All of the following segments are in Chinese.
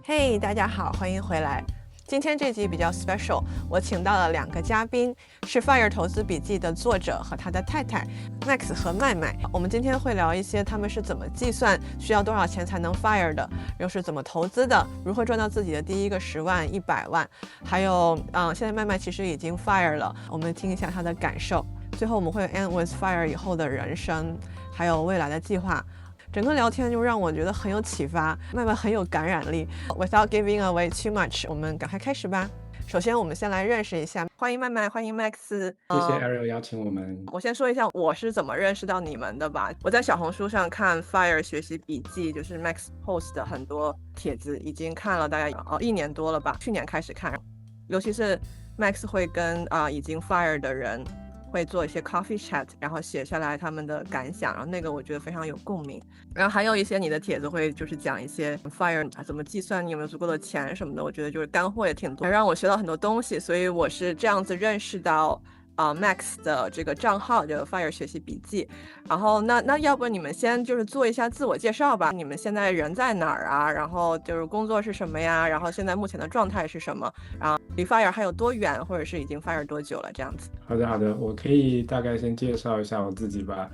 嘿，大家好，欢迎回来。今天这集比较 special， 我请到了2个嘉宾，是 Fire 投资笔记的作者和他的太太 Max 和麦麦。我们今天会聊一些他们是怎么计算需要多少钱才能 Fire 的，又是怎么投资的，如何赚到自己的第一个10万、100万，还有现在麦麦其实已经 Fire 了，我们听一下他的感受。最后我们会 end with Fire 以后的人生，还有未来的计划。整个聊天就让我觉得很有启发，麦麦很有感染力。Without giving away too much， 我们赶快开始吧。首先我们先来认识一下，欢迎麦麦，欢迎 Max。谢谢 Ariel 邀请我们。我先说一下我是怎么认识到你们的吧。我在小红书上看 Fire 学习笔记，就是 Max post 的很多帖子，已经看了大概1年多了吧，去年开始看，尤其是 Max 会跟已经 Fire 的人会做一些 coffee chat， 然后写下来他们的感想，然后那个我觉得非常有共鸣。然后还有一些你的帖子会就是讲一些 Fire 怎么计算你有没有足够的钱什么的，我觉得就是干货也挺多，让我学到很多东西，所以我是这样子认识到Max 的这个账号叫 Fire 学习笔记。然后那要不你们先就是做一下自我介绍吧，你们现在人在哪儿啊，然后就是工作是什么呀，然后现在目前的状态是什么，然后离 Fire 还有多远，或者是已经 Fire 多久了这样子。好的，我可以大概先介绍一下我自己吧。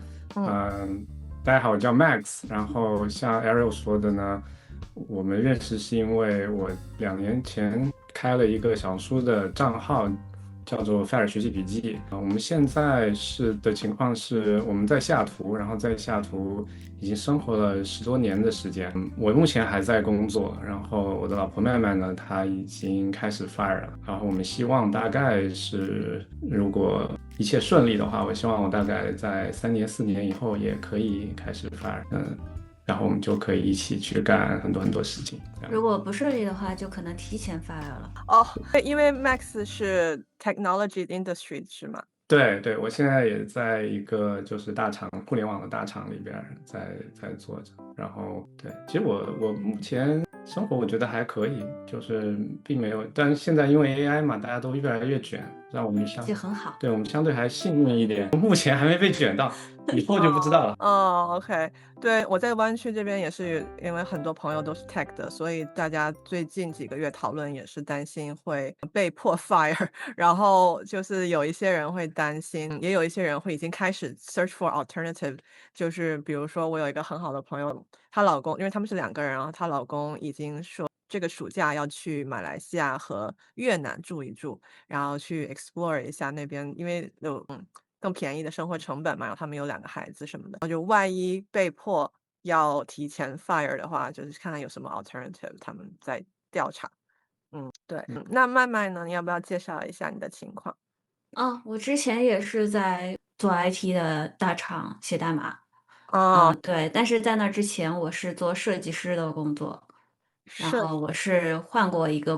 大家好，我叫 Max。然后像 Ariel 说的呢，我们认识是因为我2年前开了一个小书的账号，叫做 Fire 学习笔记。我们现在的情况是我们在西雅图，然后在西雅图已经生活了10多年的时间。我目前还在工作，然后我的老婆麦麦呢，她已经开始 Fire 了。然后我们希望大概是，如果一切顺利的话，我希望我大概在3年4年以后也可以开始 Fire。然后我们就可以一起去干很多事情。如果不顺利的话，就可能提前 fire 了。因为 Max 是 technology industry 是吗？对，我现在也在一个就是大厂，互联网的大厂里边在做着。然后对，其实我目前生活我觉得还可以，就是并没有，但是现在因为 AI 嘛，大家都越来越卷，让我们就很好。对，我们相对还幸运一点，目前还没被卷到，以后就不知道了。OK， 对，我在湾区这边也是，因为很多朋友都是 tech 的，所以大家最近几个月讨论也是担心会被迫 fire， 然后就是有一些人会担心，也有一些人会已经开始 search for alternative， 就是比如说我有一个很好的朋友，她老公，因为他们是2个人，然后她老公已经说这个暑假要去马来西亚和越南住一住，然后去 explore 一下那边，因为有更便宜的生活成本嘛，然后他们有2个孩子什么的，然后就万一被迫要提前 fire 的话，就是看看有什么 alternative， 他们在调查。对。那麦麦呢？你要不要介绍一下你的情况？我之前也是在做 IT 的大厂写代码。对，但是在那之前我是做设计师的工作，然后我是换过一个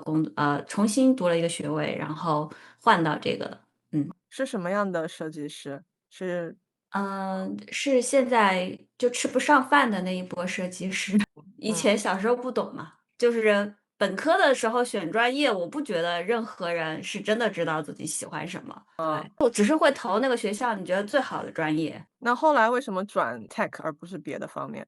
重新读了一个学位，然后换到这个。是什么样的设计师？是现在就吃不上饭的那一波设计师。以前小时候不懂嘛，就是本科的时候选专业，我不觉得任何人是真的知道自己喜欢什么。对，我只是会投那个学校你觉得最好的专业。那后来为什么转 tech 而不是别的方面？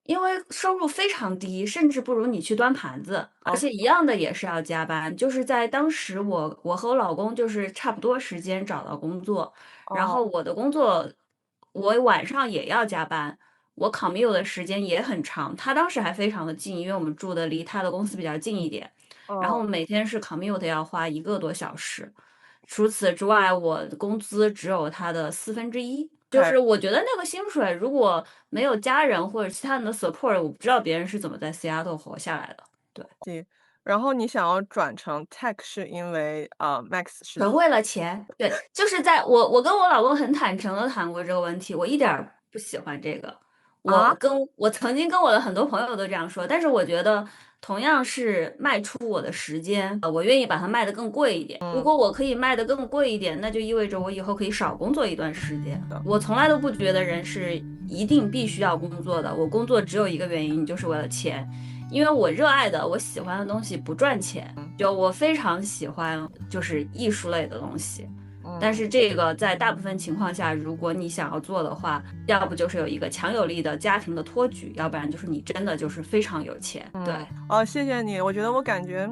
因为收入非常低，甚至不如你去端盘子，而且一样的也是要加班。就是在当时我和我老公就是差不多时间找到工作，然后我的工作我晚上也要加班，我 commute 的时间也很长。他当时还非常的近，因为我们住的离他的公司比较近一点，然后每天是 commute 要花1个多小时。除此之外，我的工资只有他的1/4。就是我觉得那个薪水如果没有家人或者其他人的 support， 我不知道别人是怎么在 Seattle 活下来的。对。然后你想要转成 tech 是因为Max 是纯为了钱。对，就是在我跟我老公很坦诚的谈过这个问题，我一点儿不喜欢这个。我曾经跟我的很多朋友都这样说，但是我觉得同样是卖出我的时间，我愿意把它卖得更贵一点。如果我可以卖得更贵一点，那就意味着我以后可以少工作一段时间。我从来都不觉得人是一定必须要工作的，我工作只有一个原因，就是为了钱。因为我热爱的、我喜欢的东西不赚钱，就我非常喜欢就是艺术类的东西。但是这个在大部分情况下，如果你想要做的话，要不就是有一个强有力的家庭的托举，要不然就是你真的就是非常有钱。对，谢谢你，我觉得我感觉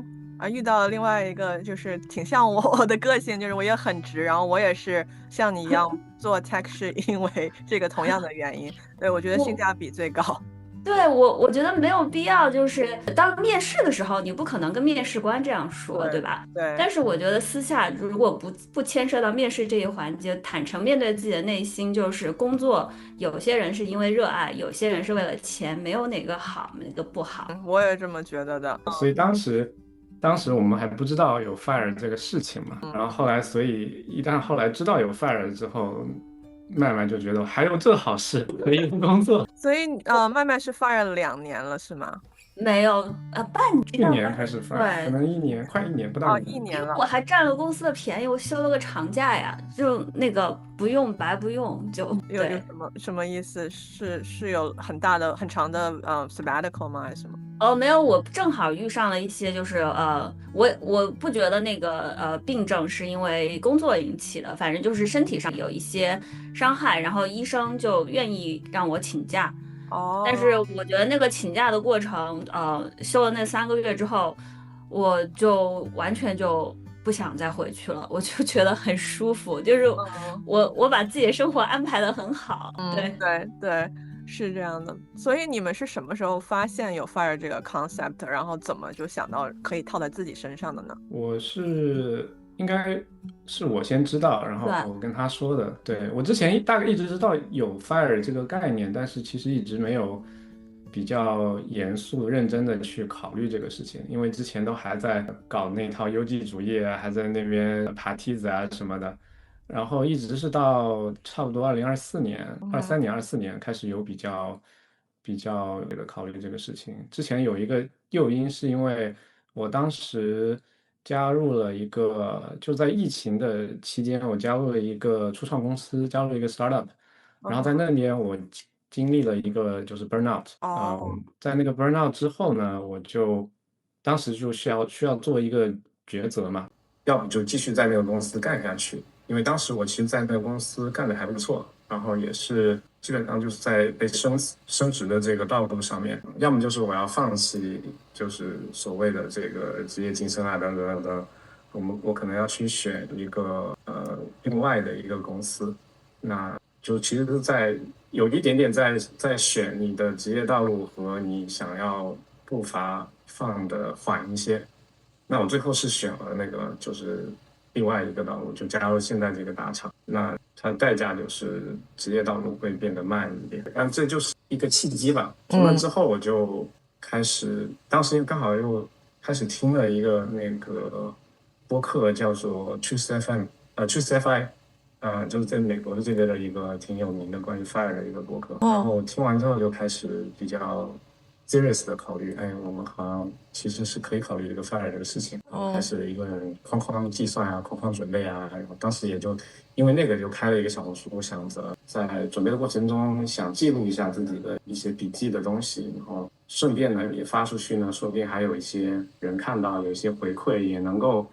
遇到了另外一个就是挺像我的个性，就是我也很直，然后我也是像你一样做 tech 是因为这个同样的原因，对，我觉得性价比最高。对，我觉得没有必要，就是当面试的时候，你不可能跟面试官这样说，对吧？对。但是我觉得私下如果不牵涉到面试这一环节，坦诚面对自己的内心，就是工作，有些人是因为热爱，有些人是为了钱，没有哪个好，哪个不好。我也这么觉得的。所以当时我们还不知道有 fire 这个事情嘛，然后后来，所以一旦后来知道有 fire 之后，麦麦就觉得还有这好事可以工作。所以麦麦是 fire 了2年了是吗？没有半年，去年开始 fire，可能快1年不到1年了。我还占了公司的便宜，我休了个长假呀，就那个不用白不用，就对。什么意思？是有很长的sabbatical 吗？还是什么？没有，我正好遇上了一些，就是我不觉得那个病症是因为工作引起的，反正就是身体上有一些伤害，然后医生就愿意让我请假。但是我觉得那个请假的过程，休了那3个月之后，我就完全就不想再回去了，我就觉得很舒服，就是我把自己的生活安排得很好。对，是这样的。所以你们是什么时候发现有 fire 这个 concept， 然后怎么就想到可以套在自己身上的呢？应该是我先知道，然后我跟他说的。对，我之前大概一直知道有 fire 这个概念，但是其实一直没有比较严肃认真的去考虑这个事情，因为之前都还在搞那套优绩主义啊，还在那边爬梯子啊什么的，然后一直是到差不多2024年、23年、24年开始有比较这个考虑这个事情。之前有一个诱因是因为我当时加入了一个，就在疫情的期间，我加入了一个初创公司，加入了一个 startup，然后在那边我经历了一个就是 burnout，在那个 burnout 之后呢，我就当时就需要做一个抉择嘛，要不就继续在那个公司干下去，因为当时我其实在那个公司干的还不错，然后也是基本上就是在被升职的这个道路上面，要么就是我要放弃，就是所谓的这个职业晋升啊等等等等，我可能要去选一个另外的一个公司，那就其实是有一点点在选你的职业道路和你想要步伐放的缓一些。那我最后是选了那个就是另外一个道路，就加入现在这个大厂。那它的代价就是职业道路会变得慢一点，但这就是一个契机吧。从那之后我就开始，当时刚好又开始听了一个那个播客，叫做 Choose FM，Choose FI，就是在美国的这边的一个挺有名的关于 fire 的一个播客。然后听完之后就开始比较 serious 的考虑，我们好像其实是可以考虑这个 fire 这个事情，开始一个框计算啊，框准备啊，然后当时也就因为那个就开了一个小红书，想着在准备的过程中想记录一下自己的一些笔记的东西，然后顺便呢也发出去呢，说不定还有一些人看到，有一些回馈，也能够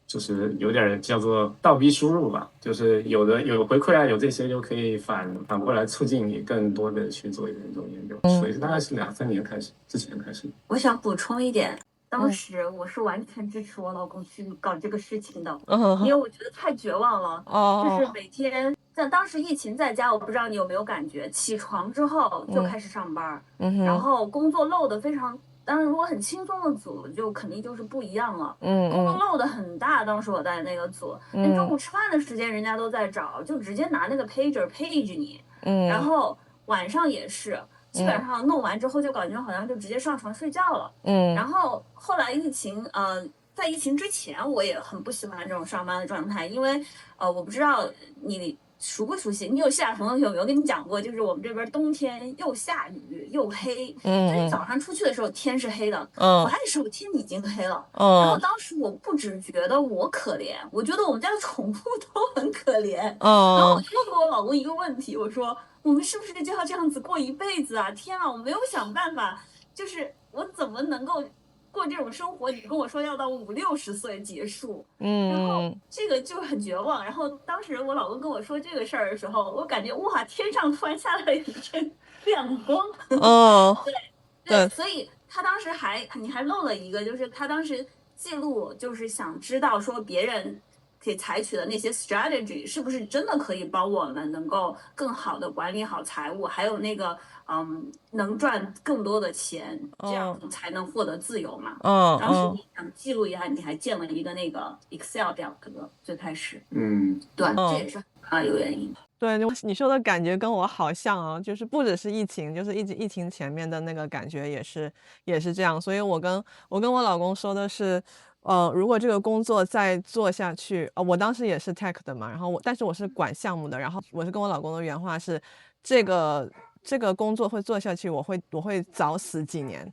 就是有点叫做倒逼输入吧，就是有回馈啊，有这些就可以反过来促进你更多的去做一个这种研究，所以大概是2-3年之前开始。我想补充一点，当时我是完全支持我老公去搞这个事情的，因为我觉得太绝望了。就是每天像当时疫情在家，我不知道你有没有感觉，起床之后就开始上班，然后工作漏的非常。当然，如果很轻松的组，就肯定就是不一样了。工作漏的很大，当时我在那个组，连中午吃饭的时间人家都在找，就直接拿那个 pager page 你。然后晚上也是，基本上弄完之后就感觉好像就直接上床睡觉了。然后后来疫情，在疫情之前我也很不喜欢这种上班的状态，因为我不知道你熟不熟悉？你有西雅图同学有没有跟你讲过？就是我们这边冬天又下雨又黑，就是早上出去的时候天是黑的，回来的时候天已经黑了。然后当时我不只觉得我可怜，我觉得我们家的宠物都很可怜。然后我就问过我老公一个问题，我说我们是不是就要这样子过一辈子啊？天啊，我没有想办法，就是我怎么能够过过这种生活，你跟我说要到50-60岁结束，然后嗯这个就很绝望。然后当时我老公跟我说这个事儿的时候，我感觉哇，天上突然下来了一阵亮光。嗯，对，对，所以他当时你还漏了一个，就是他当时记录，就是想知道说别人可以采取的那些 strategy 是不是真的可以帮我们能够更好的管理好财务，还有那个能赚更多的钱，这样嗯才能获得自由嘛。嗯嗯当时你想记录一下，你还建了一个那个 Excel 表格，最开始，对，这也嗯。是一个原因。对，你说的感觉跟我好像啊，就是不只是疫情，就是疫情前面的那个感觉也是这样。所以我跟我老公说的是，如果这个工作再做下去，我当时也是 tech 的嘛，然后但是我是管项目的，然后我是跟我老公的原话是，这个工作会做下去，我会早死几年，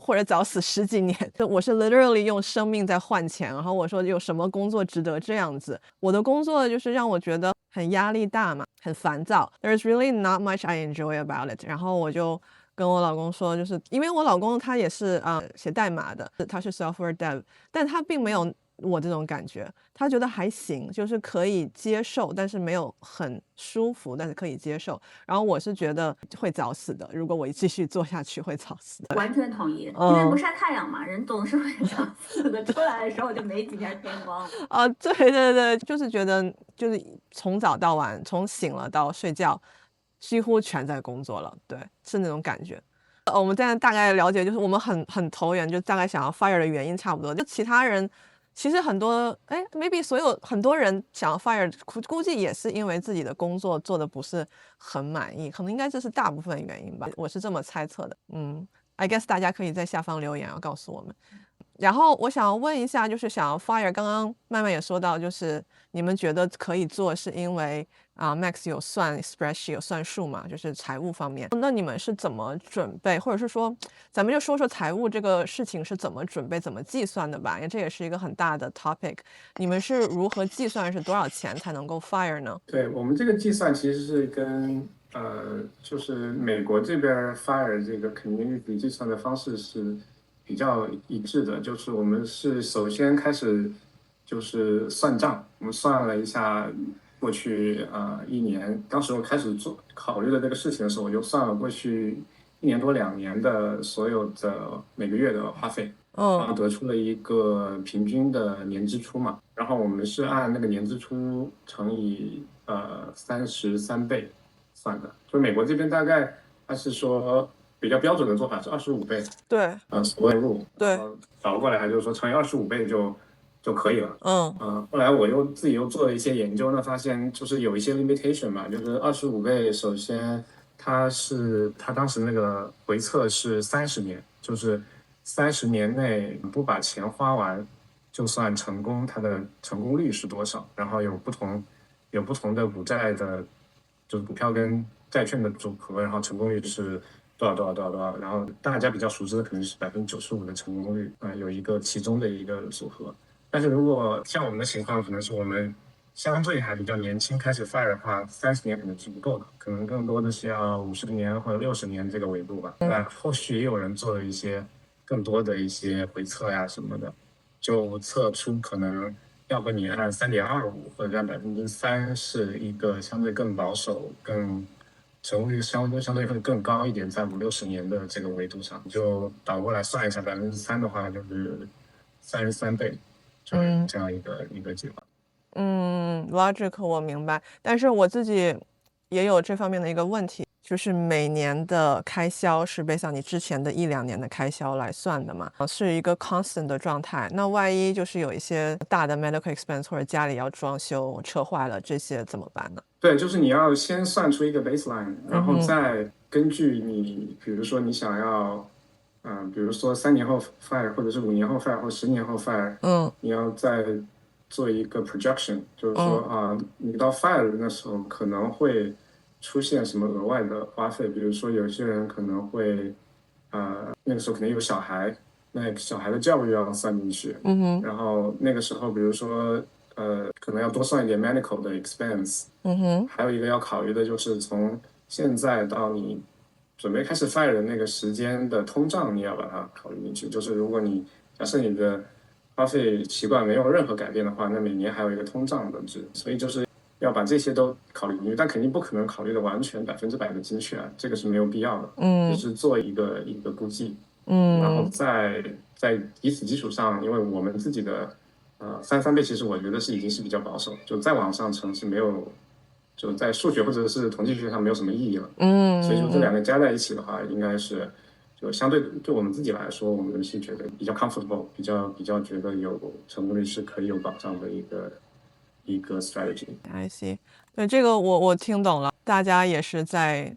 或者早死十几年。我是 literally 用生命在换钱，然后我说有什么工作值得这样子？我的工作就是让我觉得很压力大嘛，很烦躁。There's really not much I enjoy about it。然后我就跟我老公说，就是因为我老公他也是写代码的，他是 software dev，但他并没有我这种感觉，他觉得还行，就是可以接受，但是没有很舒服，但是可以接受。然后我是觉得会早死的，如果我继续做下去会早死的。完全同意，因为不晒太阳嘛，人总是会早死的。出来的时候就没几天天光。对对对，就是觉得就是从早到晚，从醒了到睡觉，几乎全在工作了，对，是那种感觉。我们现在大概了解，就是我们很投缘，就大概想要 fire 的原因差不多。就其他人其实很多，maybe 很多人想要 fire，估计也是因为自己的工作做的不是很满意，可能应该这是大部分原因吧，我是这么猜测的。I guess 大家可以在下方留言告诉我们。然后我想要问一下，就是想要 fire，刚刚曼曼也说到，就是你们觉得可以做，是因为Max 有算 spreadsheet 有算数嘛，就是财务方面。那你们是怎么准备，或者是说，咱们就说说财务这个事情是怎么准备、怎么计算的吧？因为这也是一个很大的 topic。你们是如何计算是多少钱才能够 fire 呢？对，我们这个计算其实是跟就是美国这边 fire 这个 community 计算的方式是比较一致的，就是我们是首先开始就是算账，我们算了一下过去一年，当时我开始考虑的这个事情的时候，我就算了过去1年多2年的所有的每个月的花费，然后得出了一个平均的年支出嘛，然后我们是按那个年支出乘以33倍算的，就美国这边大概它是说比较标准的做法是25倍，对所谓入，对，倒过来就是说乘以25倍就可以了。后来我自己又做了一些研究呢，发现就是有一些 limitation 嘛，就是25倍，首先它当时那个回测是30年，就是30年内不把钱花完就算成功，它的成功率是多少？然后有不同的股债的，就是股票跟债券的组合，然后成功率是多少，然后大家比较熟知的可能是95%的成功率有一个其中的一个组合。但是如果像我们的情况，可能是我们相对还比较年轻开始 fire 的话，30年可能是不够的，可能更多的是要50年或者60年这个维度吧。后续也有人做了一些更多的一些回测呀什么的，就测出可能要不你按3.25或者按3%是一个相对更保守、更成功率相对会更高一点，在50-60年的这个维度上，就倒过来算一下3%的话就是33倍。就是这样一个计划。logic 我明白，但是我自己也有这方面的一个问题，就是每年的开销是based on你之前的1-2年的开销来算的嘛，是一个 constant 的状态。那万一就是有一些大的 medical expense 或者家里要装修、车坏了，这些怎么办呢？对，就是你要先算出一个 baseline，然后再根据你，比如说你想要比如说3年后 fire， 或者是5年后 fire， 或10年后 fire， 你要再做一个 projection， 就是说你到 fire 的那时候可能会出现什么额外的花费，比如说有些人可能会那个时候可能有小孩，那小孩的教育要算进去，然后那个时候比如说可能要多算一点 medical 的 expense，还有一个要考虑的就是从现在到你准备开始 fire 的那个时间的通胀，你要把它考虑进去。就是如果你假设你的花费习惯没有任何改变的话，那每年还有一个通胀的值，所以就是要把这些都考虑进去，但肯定不可能考虑的完全100%的精确啊，这个是没有必要的，只是做一个估计，然后在以此基础上，因为我们自己的33倍，其实我觉得已经是比较保守，就再往上乘是没有，就在数学或者是统计学上没有什么意义了，所以说这两个加在一起的话，应该是就相对对我们自己来说，我们是觉得比较 comfortable， 比较觉得有成功率是可以有保障的一个 strategy。I see， 对，这个我听懂了，大家也是在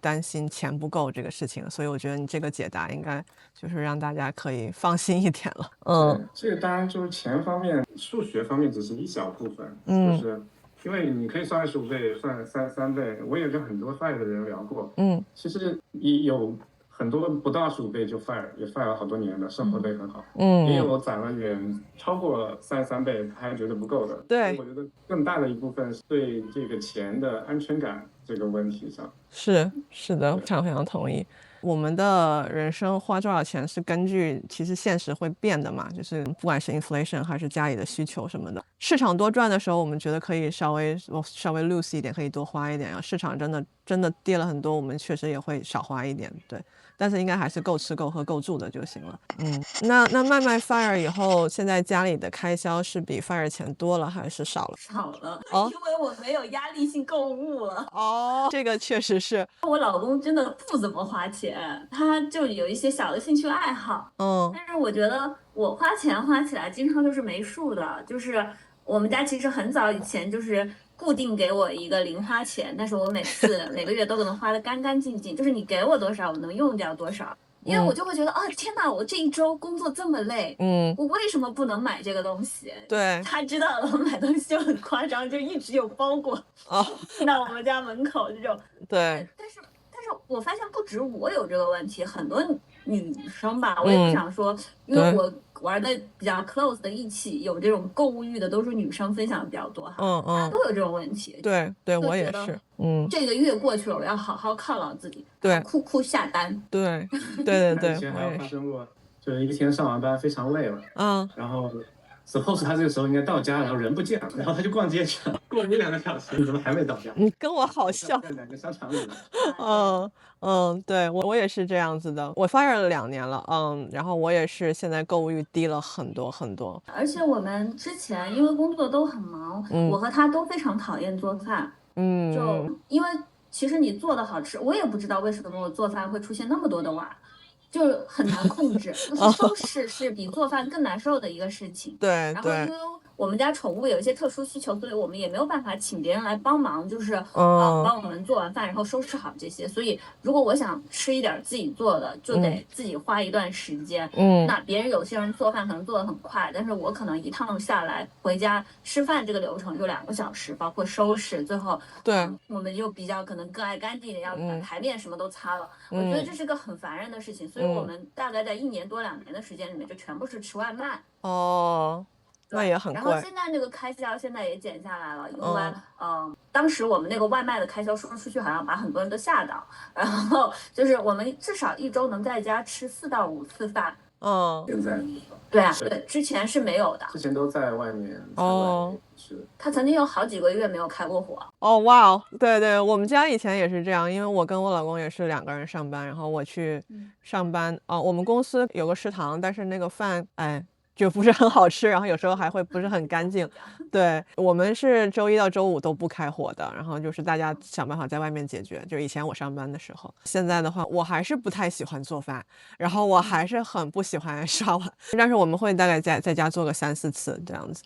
担心钱不够这个事情，所以我觉得你这个解答应该就是让大家可以放心一点了。对，这个当然就是钱方面、数学方面只是一小部分，就是因为你可以算25倍、算33倍，我也跟很多 fire 的人聊过，其实有很多不到25倍就 fire， 也 fire 了好多年的，生活得很好，也有攒了远超过33倍他还觉得不够的。对，我觉得更大的一部分是对这个钱的安全感这个问题上。是的，非常同意。我们的人生花多少钱是根据其实现实会变的嘛，就是不管是 inflation 还是家里的需求什么的。市场多赚的时候，我们觉得可以稍微 loose 一点，可以多花一点。然后市场真的跌了很多，我们确实也会少花一点，对。但是应该还是够吃够喝够住的就行了。那卖 fire 以后，现在家里的开销是比 fire 钱多了还是少了？少了，因为我没有压力性购物了。这个确实是。我老公真的不怎么花钱，他就有一些小的兴趣爱好。但是我觉得我花钱花起来经常就是没数的，就是我们家其实很早以前就是固定给我一个零花钱，但是我每个月都能花得干干净净，就是你给我多少我能用掉多少。因为我就会觉得天哪，我这一周工作这么累，我为什么不能买这个东西？对，他知道了，我买东西就很夸张，就一直有包裹进到我们家门口这种。对，但是我发现不止我有这个问题，很多女生吧，我也不想说，因为我玩的比较 close 的一起有这种购物欲的都是女生分享的比较多哈，大家都有这种问题。对，我也是。这个月过去了，我要好好犒劳自己，对，酷下单。对。以前还有发生过，就是一天上完班非常累了，然后 suppose 他这个时候应该到家，然后人不见了，然后他就逛街去了，过了1-2个小时，你怎么还没到家？你跟我好像在2个商场里。对，我也是这样子的。我 fire 了2年了，然后我也是现在购物欲低了很多很多。而且我们之前因为工作都很忙，我和他都非常讨厌做饭，就因为其实你做的好吃，我也不知道为什么我做饭会出现那么多的碗。就很难控制，就是收拾是比做饭更难受的一个事情。对，然后因为我们家宠物有一些特殊需求，所以我们也没有办法请别人来帮忙，就是帮我们做完饭然后收拾好这些。所以如果我想吃一点自己做的，就得自己花一段时间。那别人有些人做饭可能做得很快，但是我可能一趟下来回家吃饭这个流程就2个小时，包括收拾，最后我们又比较可能更爱干净，要把台面什么都擦了。我觉得这是个很烦人的事情，所以我们大概在1年多2年的时间里面就全部是吃外卖。那也很贵。然后现在那个开销现在也减下来了，因为当时我们那个外卖的开销说出去好像把很多人都吓到，然后就是我们至少1周能在家吃4到5次饭。现在对啊，对，之前是没有的，之前都在外面吃。他曾经有好几个月没有开过火。哇，对，我们家以前也是这样，因为我跟我老公也是2个人上班，然后我去上班，我们公司有个食堂，但是那个饭就不是很好吃，然后有时候还会不是很干净。对，我们是周1到周5都不开火的，然后就是大家想办法在外面解决。就以前我上班的时候，现在的话我还是不太喜欢做饭，然后我还是很不喜欢刷碗，但是我们会大概在家做个3-4次这样子。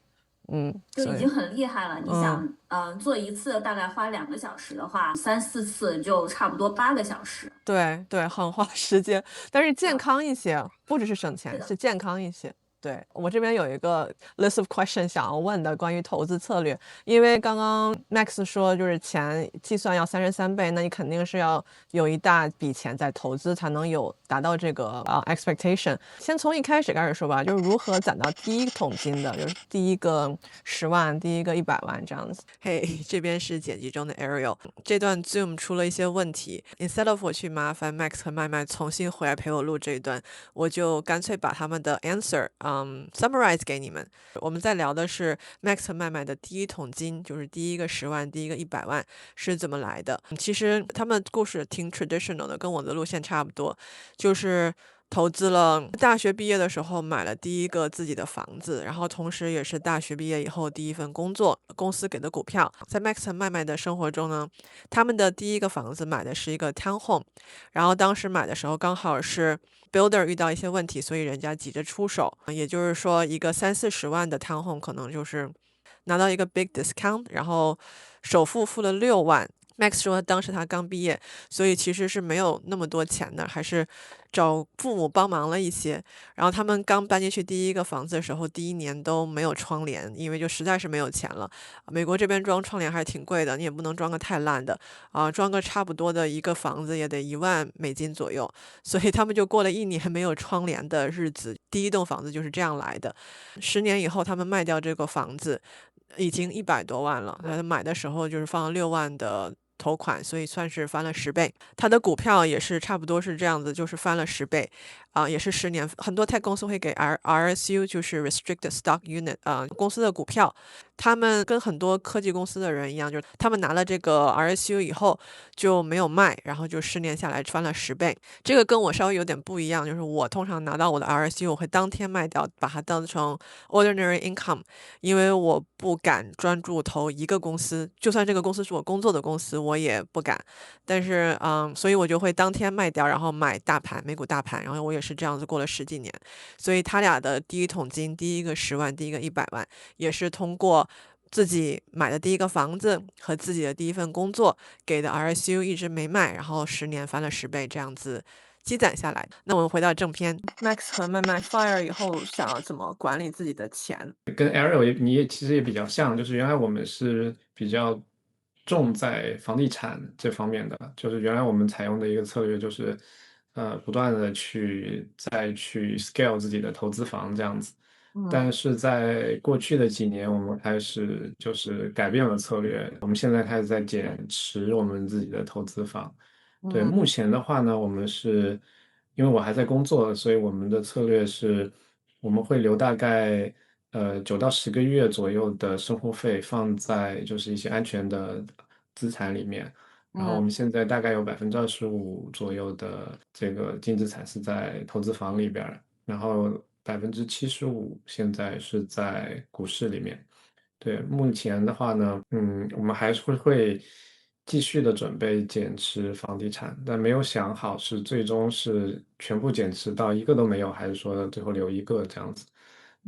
就已经很厉害了。你想，做一次大概花2个小时的话，3-4次就差不多8个小时。对，很花时间，但是健康一些，不只是省钱，是健康一些。对，我这边有一个 list of questions 想要问的关于投资策略，因为刚刚 Max 说就是钱计算要33倍，那你肯定是要有一大笔钱在投资才能有达到这个expectation。先从一开始开始说吧，就是如何攒到第一桶金的，就是第一个10万，第一个100万这样子。嘿，这边是剪辑中的 Ariel，这段 Zoom 出了一些问题 ，instead of 我去麻烦 Max 和麦麦重新回来陪我录这一段，我就干脆把他们的 answer summarize 给你们。我们在聊的是 Max 和麦麦的第一桶金，就是第一个10万，第一个100万是怎么来的。其实他们故事挺 traditional 的，跟我的路线差不多，就是投资了，大学毕业的时候买了第一个自己的房子，然后同时也是大学毕业以后第一份工作，公司给的股票。在 Max 和麦麦的生活中呢，他们的第一个房子买的是一个 townhome，然后当时买的时候刚好是 builder 遇到一些问题，所以人家急着出手，也就是说一个30-40万的 townhome 可能就是拿到一个 big discount，然后首付付了6万。Max 说当时他刚毕业，所以其实是没有那么多钱的，还是找父母帮忙了一些。然后他们刚搬进去第一个房子的时候，第一年都没有窗帘，因为就实在是没有钱了。美国这边装窗帘还是挺贵的，你也不能装个太烂的装个差不多的一个房子也得$10,000左右，所以他们就过了1年没有窗帘的日子。第一栋房子就是这样来的。10年以后，他们卖掉这个房子，已经100多万了。买的时候就是放了6万的头款，所以算是翻了10倍。它的股票也是差不多是这样子，就是翻了10倍，也是10年。很多 tech 公司会给 RSU， 就是 Restricted Stock Unit，公司的股票。他们跟很多科技公司的人一样，就是他们拿了这个 RSU 以后就没有卖，然后就10年下来翻了10倍。这个跟我稍微有点不一样，就是我通常拿到我的 RSU， 我会当天卖掉，把它当成 ordinary income，因为我不敢专注投一个公司，就算这个公司是我工作的公司，我也不敢。但是，所以我就会当天卖掉，然后买大盘，美股大盘，然后我也是这样子过了10几年。所以他俩的第一桶金，第一个10万，第一个100万，也是通过自己买的第一个房子和自己的第一份工作给的 RSU 一直没卖，然后10年翻了10倍这样子积攒下来。那我们回到正片 ，Max 和麦麦 fire 以后想要怎么管理自己的钱？跟 Ariel 你也其实也比较像，就是原来我们是比较重在房地产这方面的，就是原来我们采用的一个策略就是，不断的再去 scale 自己的投资房这样子。但是在过去的几年，我们开始就是改变了策略，我们现在开始在减持我们自己的投资房。对，目前的话呢，我们是因为我还在工作，所以我们的策略是，我们会留大概9到10个月左右的生活费放在就是一些安全的资产里面。然后我们现在大概有25%左右的这个净资产是在投资房里边儿，然后75%现在是在股市里面。对，目前的话呢，我们还是会继续的准备减持房地产，但没有想好是最终是全部减持到一个都没有，还是说最后留一个这样子。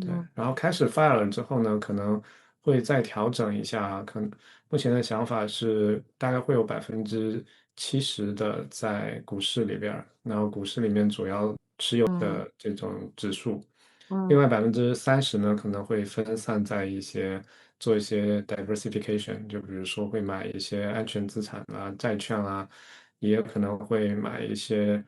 对，然后开始 fire 了之后呢，可能会再调整一下，可能目前的想法是大概会有70%的在股市里边儿，然后股市里面主要持有的这种指数。另外30%呢，可能会分散在做一些 diversification，就比如说会买一些安全资产啊、债券啊，也有可能会买一些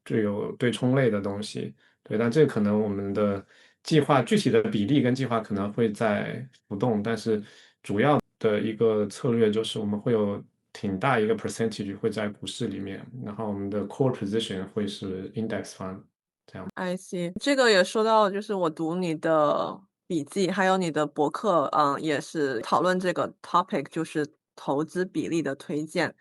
具有对冲类的东西。对，但这个可能我们的具体的比例跟计划可能会在浮动，但是主要的一个策略就是我们会有挺大一个 percentage 会在股市里面，然后我们的 core position 会是 index fund。I see，这个也说到，就是我读你的笔记，还有你的博客，也是讨论这个 topic，就是投资比例的推荐。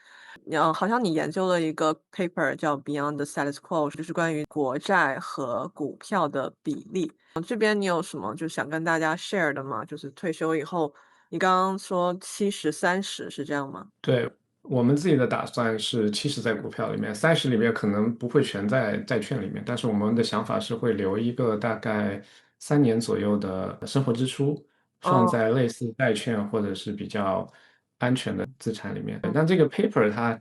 好像你研究了一个 paper 叫 Beyond the Status Quo，就是关于国债和股票的比例。这边你有什么就想跟大家 share 的吗？就是退休以后，你刚刚说70-30是这样吗？对，我们自己的打算是70在股票里面，30里面可能不会全在债券里面，但是我们的想法是会留一个大概3年左右的生活支出，放在类似债券或者是比较安全的资产里面。那这个 paper 它，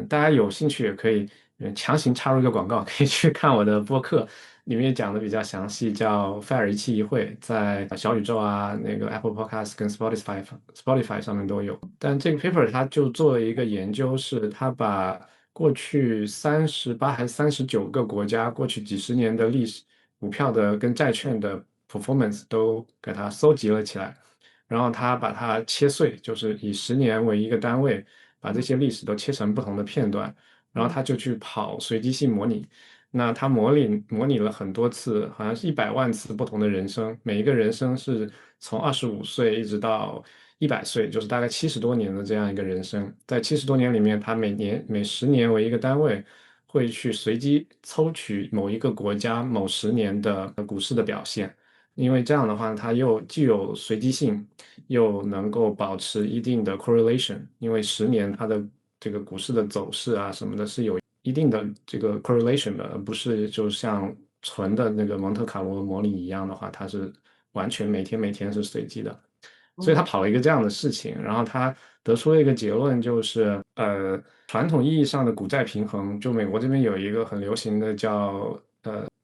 大家有兴趣也可以强行插入一个广告，可以去看我的播客，里面讲的比较详细，叫《费尔一期一会》，在小宇宙啊、那个 Apple Podcast 跟 Spotify 上面都有。但这个 paper 它就做了一个研究，是它把过去38还是39个国家过去几十年的历史股票的跟债券的 performance 都给它搜集了起来，然后它把它切碎，就是以10年为一个单位，把这些历史都切成不同的片段，然后他就去跑随机性模拟。那他模拟了很多次，好像是100万次不同的人生，每一个人生是从25岁一直到100岁，就是大概70多年的这样一个人生。在70多年里面，他每10年为一个单位，会去随机抽取某一个国家某10年的股市的表现，因为这样的话，它既有随机性，又能够保持一定的 correlation，因为10年它的这个股市的走势啊什么的是有一定的这个 correlation 的，而不是就像纯的那个蒙特卡罗模拟一样的话，它是完全每天是随机的。所以他跑了一个这样的事情，然后他得出了一个结论，就是传统意义上的股债平衡，就美国这边有一个很流行的叫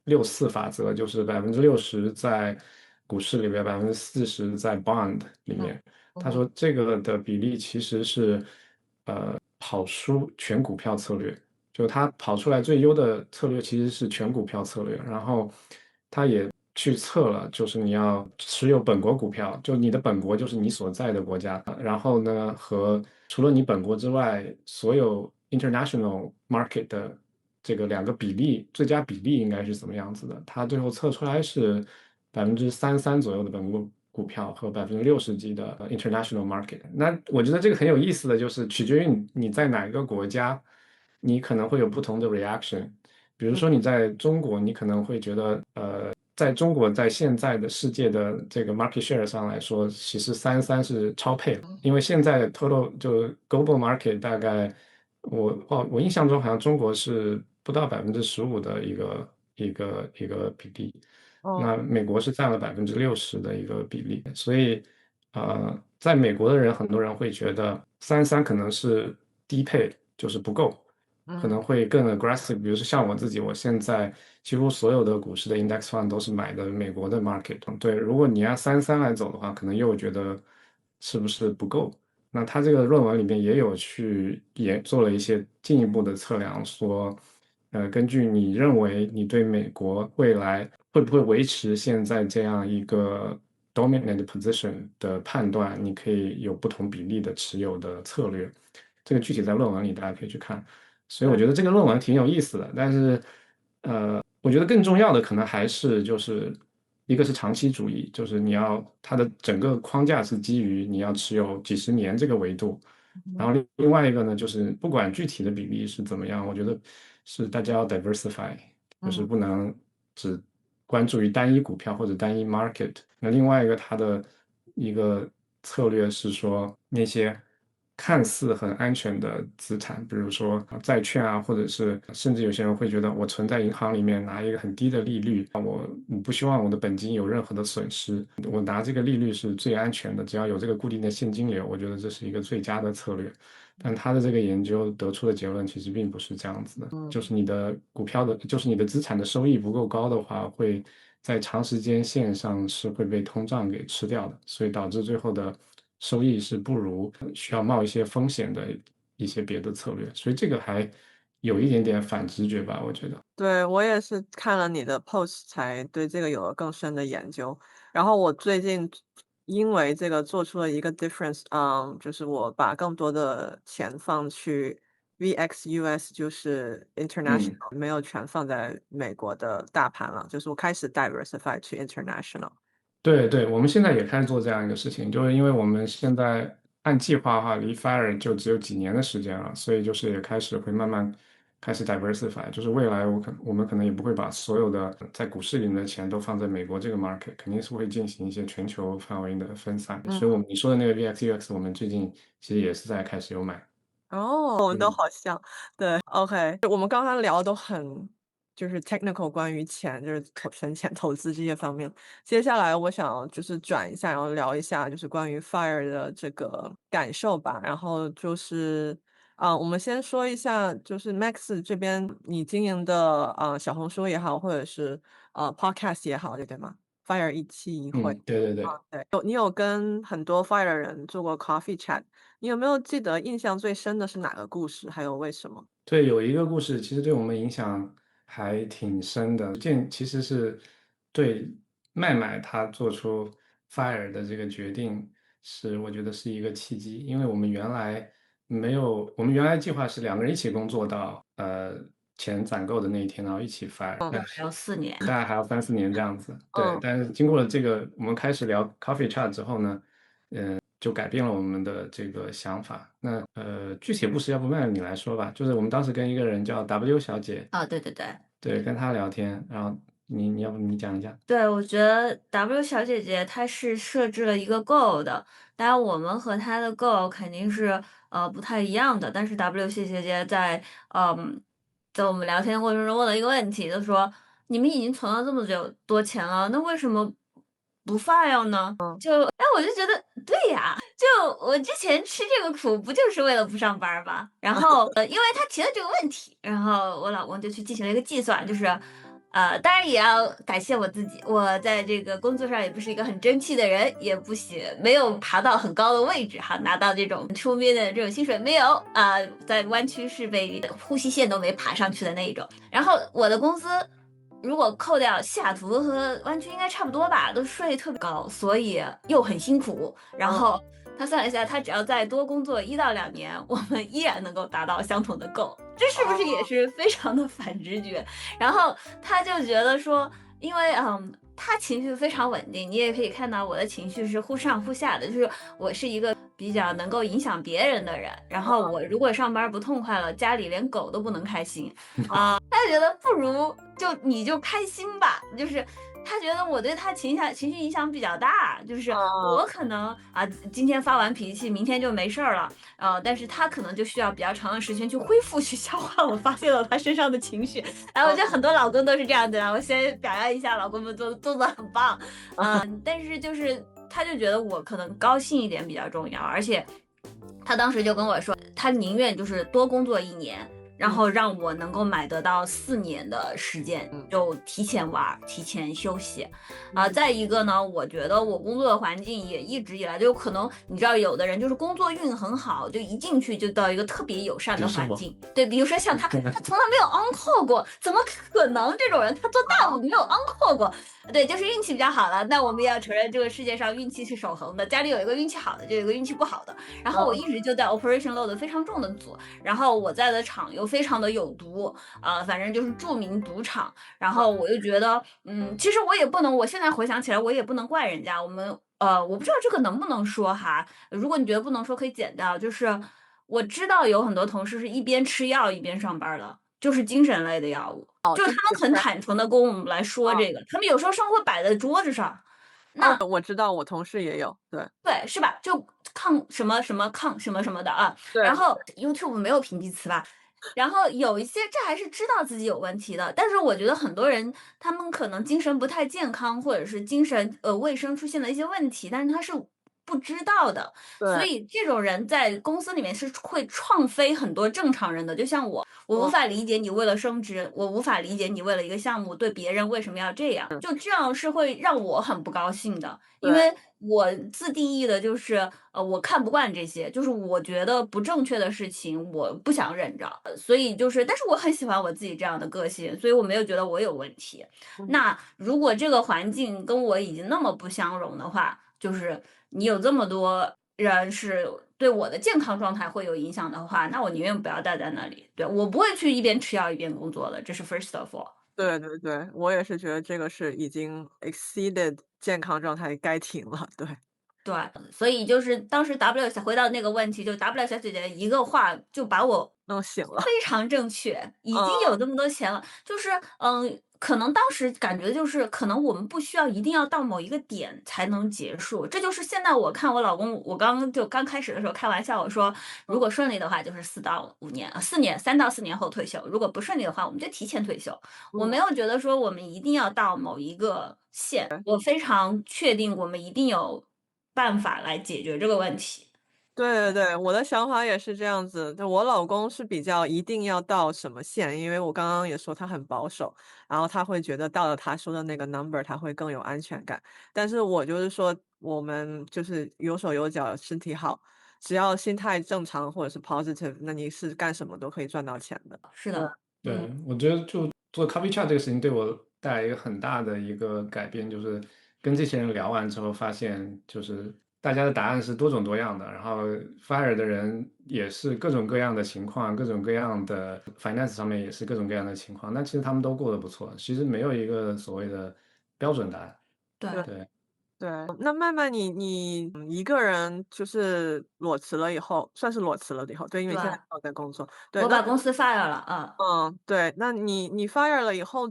64法则，就是60%在股市里边，40%在 bond 里面。他说这个的比例其实是跑输全股票策略，就他跑出来最优的策略其实是全股票策略，然后他也去测了，就是你要持有本国股票，就你的本国就是你所在的国家，然后呢和除了你本国之外，所有 international market 的这个2个比例，最佳比例应该是怎么样子的？他最后测出来是33%左右的本国股票和60%几的international market。那我觉得这个很有意思的就是，取决于你在哪个国家，你可能会有不同的 reaction。比如说你在中国，你可能会觉得，在中国在现在的世界的这个 market share 上来说，其实33是超配的，因为现在 total 就 global market 大概我印象中好像中国是不到15%的一个比例，那美国是占了60%的一个比例，所以在美国的人很多人会觉得33可能是低配，就是不够。可能会更 aggressive，比如说像我自己，我现在几乎所有的股市的 index fund 都是买的美国的 market。对，如果你按33来走的话，可能又觉得是不是不够？那他这个论文里面也做了一些进一步的测量，说，根据你认为你对美国未来会不会维持现在这样一个 dominant position 的判断，你可以有不同比例的持有的策略。这个具体在论文里大家可以去看。所以我觉得这个论文挺有意思的，但是，我觉得更重要的可能还是就是一个是长期主义，就是它的整个框架是基于你要持有几十年这个维度，然后另外一个呢，就是不管具体的比例是怎么样，我觉得是大家要 diversify，就是不能只关注于单一股票或者单一 market。那另外一个它的一个策略是说那些看似很安全的资产，比如说债券啊，或者是甚至有些人会觉得我存在银行里面拿一个很低的利率，我不希望我的本金有任何的损失，我拿这个利率是最安全的，只要有这个固定的现金流，我觉得这是一个最佳的策略。但他的这个研究得出的结论其实并不是这样子的，就是你的股票的，就是你的资产的收益不够高的话，会在长时间线上是会被通胀给吃掉的，所以导致最后的收益是不如需要冒一些风险的一些别的策略，所以这个还有一点点反直觉吧，我觉得。对，我也是看了你的 post 才对这个有了更深的研究。然后我最近因为这个做出了一个 difference，就是我把更多的钱放去 VXUS，就是 international，没有全放在美国的大盘了，就是我开始 diversify to international。对对，我们现在也开始做这样一个事情，就是因为我们现在按计划的话，离 FIRE 就只有几年的时间了，所以就是也开始会慢慢开始 diversify，就是未来我们可能也不会把所有的在股市里面的钱都放在美国这个 market，肯定是会进行一些全球范围的分散。所以你说的那个 VXUX，我们最近其实也是在开始有买。我们都好像，对，OK，我们刚刚聊的都很就是 technical，关于钱，就是存钱、投资这些方面。接下来我想就是转一下，然后聊一下就是关于 FIRE 的这个感受吧。然后就是我们先说一下，就是 Max 这边你经营的小红书也好，或者是Podcast 也好，对吗？Fire 一期一会，对对对。对，你有跟很多 Fire 的人做过 coffee chat，你有没有记得印象最深的是哪个故事，还有为什么？对，有一个故事其实对我们影响还挺深的，其实是对麦麦他做出 Fire 的这个决定，我觉得是一个契机，因为我们原来没有，我们原来计划是2个人一起工作到钱攒够的那一天，然后一起 Fire，还有4年，大概还要3、4年这样子。对，但是经过了这个，我们开始聊 Coffee Chat 之后呢，就改变了我们的这个想法。那具体故事要不麦你来说吧，就是我们当时跟一个人叫 W 小姐，对对对。对，跟她聊天，然后你要不你讲一讲？对，我觉得 W 小姐姐她是设置了一个 goal 的，当然我们和她的 goal 肯定是不太一样的，但是 W 谢姐姐在我们聊天过程中问了一个问题，就说你们已经存了这么多钱了，那为什么不 file 呢？我就觉得对呀，就我之前吃这个苦，不就是为了不上班吗？然后因为他提了这个问题，然后我老公就去进行了一个计算，就是当然也要感谢我自己，我在这个工作上也不是一个很争气的人，也没有爬到很高的位置哈，拿到这种出面的这种薪水没有在湾区是被呼吸线都没爬上去的那一种。然后我的公司如果扣掉西雅图和湾区应该差不多吧，都税特别高，所以又很辛苦。然后他算了一下，他只要再多工作1到2年，我们依然能够达到相同的goal，这是不是也是非常的反直觉？然后他就觉得说，因为他情绪非常稳定，你也可以看到我的情绪是忽上忽下的，就是我是一个比较能够影响别人的人。然后我如果上班不痛快了，家里连狗都不能开心他就觉得不如你就开心吧，就是他觉得我对他情绪影响比较大，就是我可能今天发完脾气，明天就没事儿了，但是他可能就需要比较长的时间去恢复、去消化我发泄了他身上的情绪。然后我觉得很多老公都是这样的，我先表扬一下老公们做的很棒，但是就是他就觉得我可能高兴一点比较重要，而且他当时就跟我说，他宁愿就是多工作1年。然后让我能够买得到4年的时间，就提前玩，提前休息，再一个呢，我觉得我工作的环境也一直以来就可能，你知道，有的人就是工作运很好，就一进去就到一个特别友善的环境，对，比如说像他从来没有 on call 过，怎么可能这种人他做大午没有 on call 过？对，就是运气比较好了。那我们也要承认，这个世界上运气是守恒的，家里有一个运气好的，就有一个运气不好的。然后我一直就在 operation load 非常重的组，然后我在的厂又非常的有毒，反正就是著名赌场。然后我就觉得，其实我也不能，我现在回想起来，我也不能怪人家。我不知道这个能不能说哈，如果你觉得不能说，可以剪掉。就是我知道有很多同事是一边吃药一边上班的，就是精神类的药物。就是他们很坦诚的跟我们来说这个，他们有时候生活摆在桌子上。那我知道，我同事也有，对，是吧？就抗什么什么抗什么什么的啊。然后 YouTube 没有屏蔽词吧？然后有一些这还是知道自己有问题的，但是我觉得很多人他们可能精神不太健康，或者是精神卫生出现了一些问题，但是他是不知道的，所以这种人在公司里面是会创飞很多正常人的。就像我无法理解你为了升职，我无法理解你为了一个项目对别人为什么要这样，就这样是会让我很不高兴的，因为我自定义的就是我看不惯这些，就是我觉得不正确的事情我不想忍着，所以就是但是我很喜欢我自己这样的个性，所以我没有觉得我有问题。那如果这个环境跟我已经那么不相容的话，就是你有这么多人是对我的健康状态会有影响的话，那我宁愿不要待在那里。对，我不会去一边吃药一边工作的，这是 first of all。对对对，我也是觉得这个是已经 exceeded 健康状态该停了，对。对，所以就是当时 W 回到那个问题，就 W 小姐姐一个话就把我弄醒了，非常正确，已经有这么多钱了，就是可能当时感觉就是可能我们不需要一定要到某一个点才能结束，这就是现在我看我老公，我刚开始的时候开玩笑我说，如果顺利的话就是3到5年，3到4年后退休，如果不顺利的话我们就提前退休。我没有觉得说我们一定要到某一个线，我非常确定我们一定有办法来解决这个问题。对对对，我的想法也是这样子。就我老公是比较一定要到什么线，因为我刚刚也说他很保守，然后他会觉得到了他说的那个 number，他会更有安全感。但是我就是说，我们就是有手有脚，身体好，只要心态正常或者是 positive，那你是干什么都可以赚到钱的。对，是的，对，我觉得就做 coffee chat 这个事情对我带来一个很大的一个改变，就是跟这些人聊完之后，发现就是大家的答案是多种多样的，然后 fire 的人也是各种各样的情况，各种各样的 finance 上面也是各种各样的情况，那其实他们都过得不错，其实没有一个所谓的标准答案。对。对对，对，那麦麦你一个人就是裸辞了以后，算是裸辞了以后，对，因为对，你现在没有在工作。对，那我把公司 fire 了，对，那你 fire 了以后，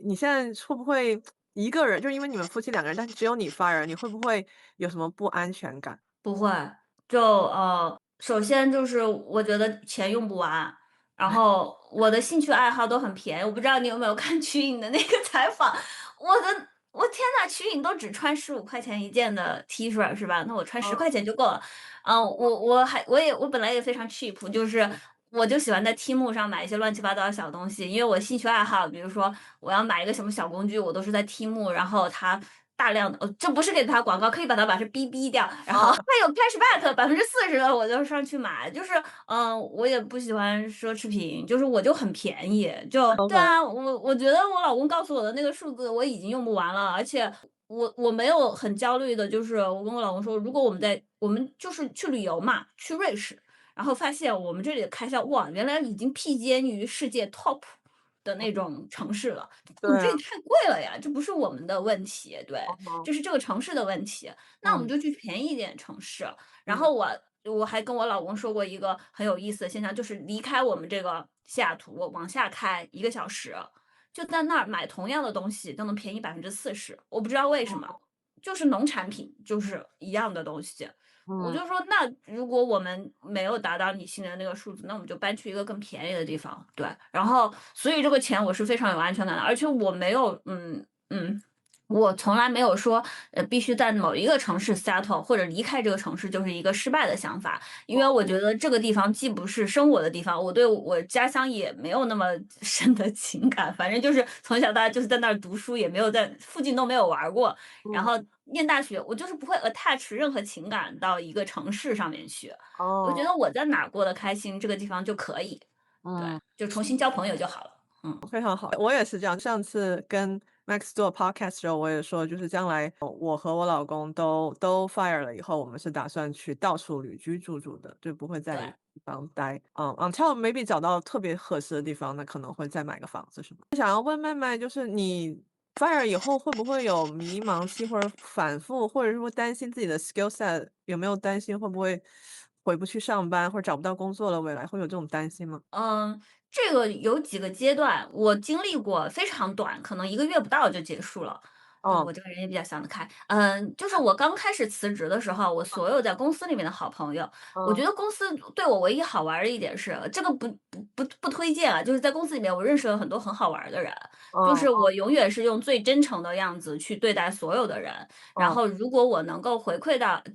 你现在会不会一个人，就因为你们夫妻两个人，但是只有你 fire，你会不会有什么不安全感？不会，首先就是我觉得钱用不完，然后我的兴趣爱好都很便宜，我不知道你有没有看瞿颖的那个采访，我天呐，瞿颖都只穿15块钱一件的 T 恤是吧？那我穿10块钱就够了。我本来也非常 cheap，就是我就喜欢在 Temu 上买一些乱七八糟的小东西，因为我兴趣爱好，比如说我要买一个什么小工具，我都是在 Temu，然后它大量的，这不是给他广告，可以把它这逼掉，然后它有 cashback40%的，我就上去买，就是我也不喜欢奢侈品，就是我就很便宜，对？OK，啊，我觉得我老公告诉我的那个数字我已经用不完了，而且我没有很焦虑的，就是我跟我老公说，如果我们就是去旅游嘛，去瑞士。然后发现我们这里的开销，哇，原来已经披肩于世界 top 的那种城市了。对啊，你这也太贵了呀，这不是我们的问题，对，嗯这是这个城市的问题。那我们嗯就去便宜一点的城市。然嗯后我还跟我老公说过一个很有意思的现象，就是离开我们这个西雅图往下开1个小时，就在那儿买同样的东西都能便宜40%，我不知道为什么，就是农产品，就是一样的东西。我嗯就说，那如果我们没有达到你心里的那个数字，那我们就搬去一个更便宜的地方，对。然后，所以这个钱我是非常有安全感的，而且我没有，我从来没有说，必须在某一个城市 settle 或者离开这个城市就是一个失败的想法，因为我觉得这个地方既不是生活的地方，我对我家乡也没有那么深的情感，反正就是从小到大就是在那儿读书，也没有在附近都没有玩过，然嗯，后念大学，我就是不会 attach 任何情感到一个城市上面去，我觉哦，得我在哪儿过得开心，这个地方就可以，对，嗯。就重新交朋友就好了，非常好，我也是这样。上次跟 Max 做 podcast 的时候，我也说，就是将来我和我老公都 fire 了以后，我们是打算去到处旅居住的，就不会在对。一个地方待。until maybe 找到特别合适的地方，那可能会再买个房子什么。想要问麦麦，就是你 fire 以后会不会有迷茫期，或者反复，或者是说担心自己的 skill set，有没有担心会不会回不去上班，或者找不到工作了？未来会有这种担心吗？嗯，这个有几个阶段，我经历过，非常短，可能1个月不到就结束了。哦，我这个人也比较想得开。就是我刚开始辞职的时候，我所有在公司里面的好朋友，我嗯觉得公司对我唯一好玩儿的一点是，这个不推荐啊，就是在公司里面我认识了很多很好玩儿的人，就嗯是我永远是用最真诚的样子去对待所有的人，然嗯后如果我能够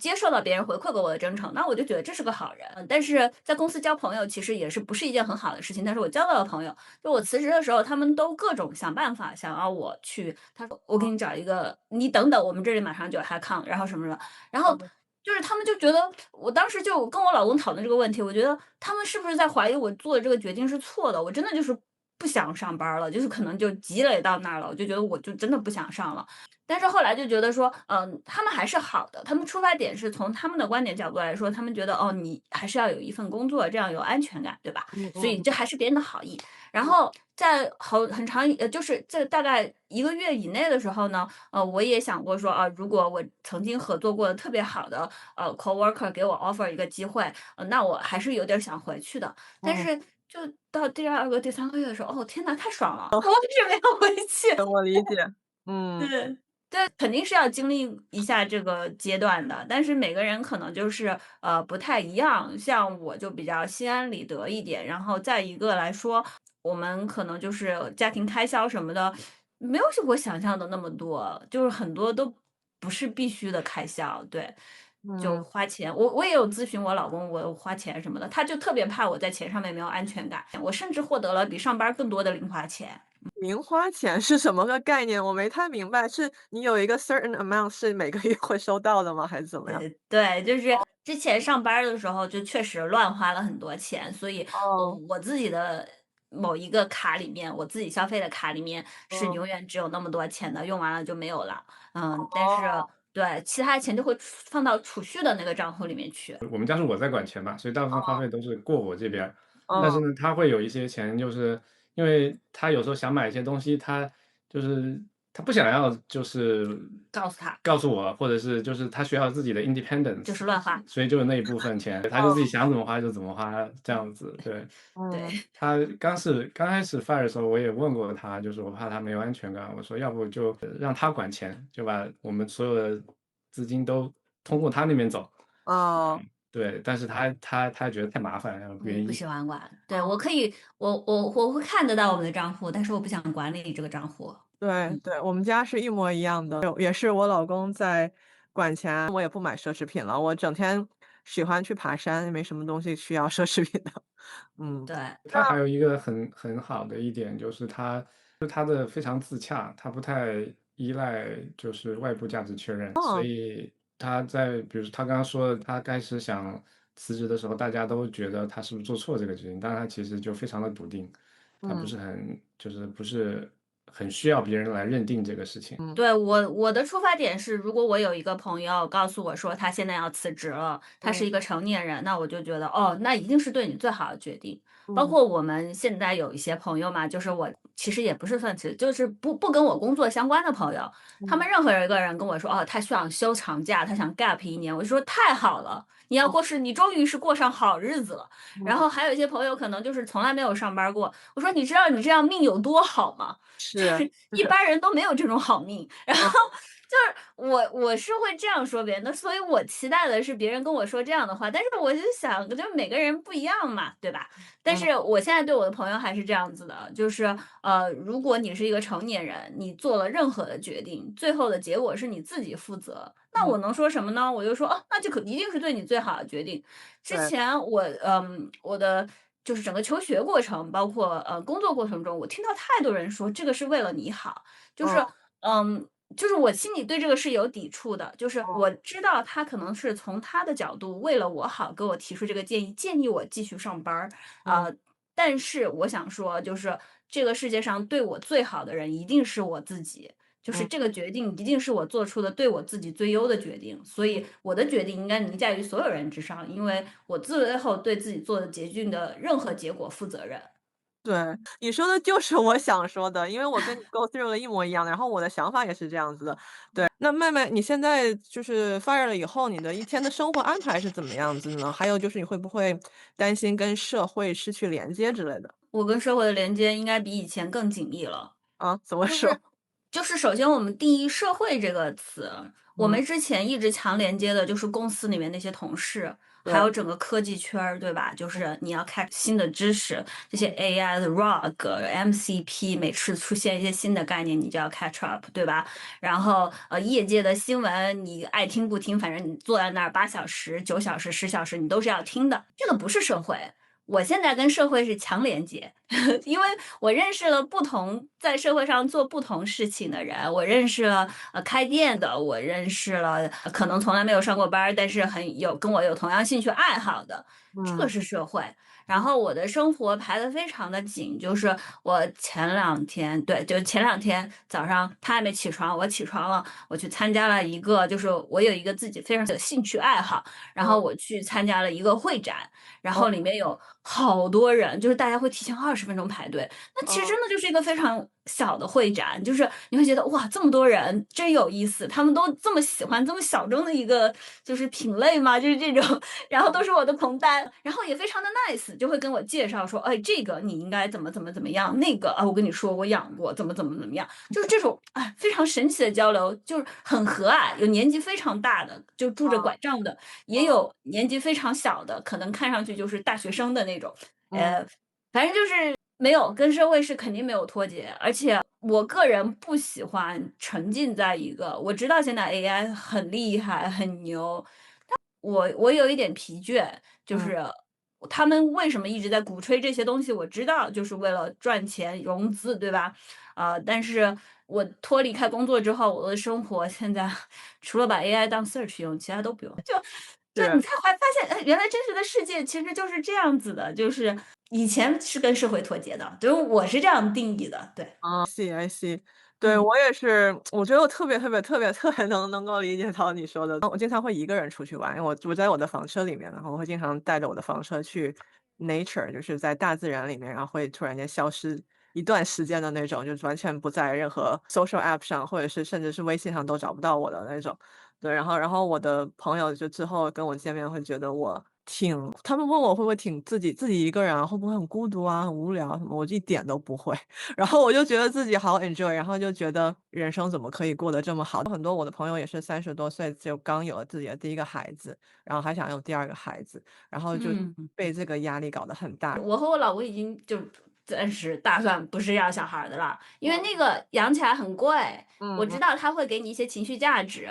接受到别人回馈给我的真诚，那我就觉得这是个好人。但是在公司交朋友其实也是不是一件很好的事情，但是我交到了朋友，就我辞职的时候，他们都各种想办法想要我去，他说我给你找一个，你等等，我们这里马上就有 HiCon，然后什么什么，然后。嗯就是他们就觉得，我当时就跟我老公讨论这个问题，我觉得他们是不是在怀疑我做的这个决定是错的？我真的就是不想上班了，就是可能就积累到那儿了，我就觉得我就真的不想上了。但是后来就觉得说，他们还是好的，他们出发点是从他们的观点角度来说，他们觉得哦，你还是要有一份工作，这样有安全感，对吧？所以嗯嗯这还是别人的好意。然后在很长就是这大概1个月以内的时候呢，我也想过说啊，如果我曾经合作过的特别好的coworker 给我 offer 一个机会，那我还是有点想回去的。但嗯，是就到第2个、第3个月的时候，哦天呐，太爽了，我还是没有回去。我理解，嗯对，对，肯定是要经历一下这个阶段的，但是每个人可能就是不太一样。像我就比较心安理得一点，然后再一个来说，我们可能就是家庭开销什么的，没有我想象的那么多，就是很多都不是必须的开销。对，就嗯，花钱。我也有咨询我老公，我花钱什么的，他就特别怕我在钱上面没有安全感。我甚至获得了比上班更多的零花钱。零花钱是什么个概念？我没太明白，是你有一个 certain amount 是每个月会收到的吗？还是怎么样？对，就是之前上班儿的时候就确实乱花了很多钱，所以哦，我自己的某一个卡里面，我自己消费的卡里面是嗯，永远只有那么多钱的，用完了就没有了。但是哦，对其他钱就会放到储蓄的那个账户里面去。我们家是我在管钱嘛，所以大部分花费都是过我这边儿。但是嗯，呢，他会有一些钱，就是因为他有时候想买一些东西，他就是他不想要，就是告诉他告诉我，或者是就是他需要自己的 independence，就是乱花。所以就有那一部分钱，他就自己想怎么花就怎么花，这样子。对，对，嗯，他刚开始 fire 的时候，我也问过他，就是我怕他没有安全感，我说要不就让他管钱，就把我们所有的资金都通过他那边走。哦，对，但是他觉得太麻烦，然后不愿不意。喜欢管。对，我可以，我会看得到我们的账户，但是我不想管理这个账户。对对，我们家是一模一样的，也是我老公在管钱，我也不买奢侈品了，我整天喜欢去爬山，没什么东西需要奢侈品的。嗯，对，他还有一个很好的一点就是他的非常自洽，他不太依赖就是外部价值确认，所哦，以他在比如他刚刚说他开始想辞职的时候，大家都觉得他是不是做错这个决定，但他其实就非常的笃定，他不嗯是很就是不是很需要别人来认定这个事情。嗯对，我的出发点是，如果我有一个朋友告诉我说他现在要辞职了，他是嗯一个成年人，那我就觉得哦，那一定是对你最好的决定。包嗯括我们现在有一些朋友嘛，就是我其实也不是算辞，就是不跟我工作相关的朋友，他们嗯任何一个人跟我说哦，他想休长假，他想 gap 一年，我就说太好了，你终于是过上好日子了。然嗯，后还有一些朋友可能就是从来没有上班过，我说你知道你这样命有多好吗？就是，是一般人都没有这种好命，然后嗯就是我是会这样说别人的，所以我期待的是别人跟我说这样的话，但是我就想，就每个人不一样嘛，对吧？但嗯是我现在对我的朋友还是这样子的，就是如果你是一个成年人，你做了任何的决定，最后的结果是你自己负责，那嗯，我能说什么呢？我就说，哦，那就一定是对你最好的决定。之对，前我的就是整个求学过程，包括工作过程中，我听到太多人说这个是为了你好，就是嗯嗯，就是我心里对这个是有抵触的，就是嗯我知道他可能是从他的角度为了我好给我提出这个建议，建议我继续上班儿，嗯但是我想说，就是这个世界上对我最好的人一定是我自己。就是嗯。这个决定一定是我做出的对我自己最优的决定，所以我的决定应该凌驾于所有人之上，因为我最后对自己做的决定的任何结果负责任。对，你说的就是我想说的，因为我跟你 go through 了一模一样的，然后我的想法也是这样子的。对，那麦麦，你现在就是 fire 了以后，你的一天的生活安排是怎么样子呢？还有就是你会不会担心跟社会失去连接之类的？我跟社会的连接应该比以前更紧密了。啊，怎么就是说？就是首先我们定义“社会”这个词，我嗯，们之前一直强连接的就是公司里面那些同事，还对，有整个科技圈儿，对吧？就是你要开新的知识，这些 AI 的 ROG、MCP，每次出现一些新的概念，你就要 catch up，对吧？然后业界的新闻，你爱听不听，反正你坐在那儿8小时、9小时、10小时，你都是要听的。这个不是社会。我现在跟社会是强连接，因为我认识了不同在社会上做不同事情的人，我认识了开店的，我认识了可能从来没有上过班儿，但是跟我有同样兴趣爱好的，这个嗯是社会。然后我的生活排得非常的紧，就是我前两天，对，就前两天早上他还没起床，我起床了，我去参加了一个，就是我有一个自己非常有兴趣爱好，然后嗯我去参加了一个会展，然哦后里面有好多人，就是大家会提前20分钟排队。那其实真哦的就是一个非常小的会展，就是你会觉得哇，这么多人真有意思，他们都这么喜欢这么小众的一个就是品类嘛，就是这种，然后都是我的同单，然后也非常的 nice，就会跟我介绍说，哎，这个你应该怎么样，那个啊，我跟你说我养过，怎么样，就是这种哎非常神奇的交流，就是很和蔼，有年纪非常大的，就拄着拐杖的。也哦有年纪非常小的，可能看上去就是大学生的那种，嗯反正就是没有跟社会是肯定没有脱节，而且我个人不喜欢沉浸在一个，我知道现在 AI 很厉害很牛，我有一点疲倦，就是他们为什么一直在鼓吹这些东西，我知道就是为了赚钱融资，对吧？但是我脱离开工作之后，我的生活现在除了把 AI 当 search 用，其他都不用。就你才会发现，哎，原来真实的世界其实就是这样子的，就是以前是跟社会脱节的，就是我是这样定义的，对。I see，对，我也是，我觉得我特别能够理解到你说的。我经常会一个人出去玩，因为我在我的房车里面，然后我会经常带着我的房车去 nature，就是在大自然里面，然后会突然间消失一段时间的那种，就完全不在任何 social app 上，或者是甚至是微信上都找不到我的那种。对，然后我的朋友就之后跟我见面会觉得他们问我会不会挺自己一个人啊，会不会很孤独啊、很无聊什么，我一点都不会。然后我就觉得自己好 enjoy，然后就觉得人生怎么可以过得这么好。很多我的朋友也是30多岁就刚有了自己的第一个孩子，然后还想有第二个孩子，然后就被这个压力搞得很大。我和我老公已经就暂时打算不是要小孩的了，因为那个养起来很贵。我知道他会给你一些情绪价值，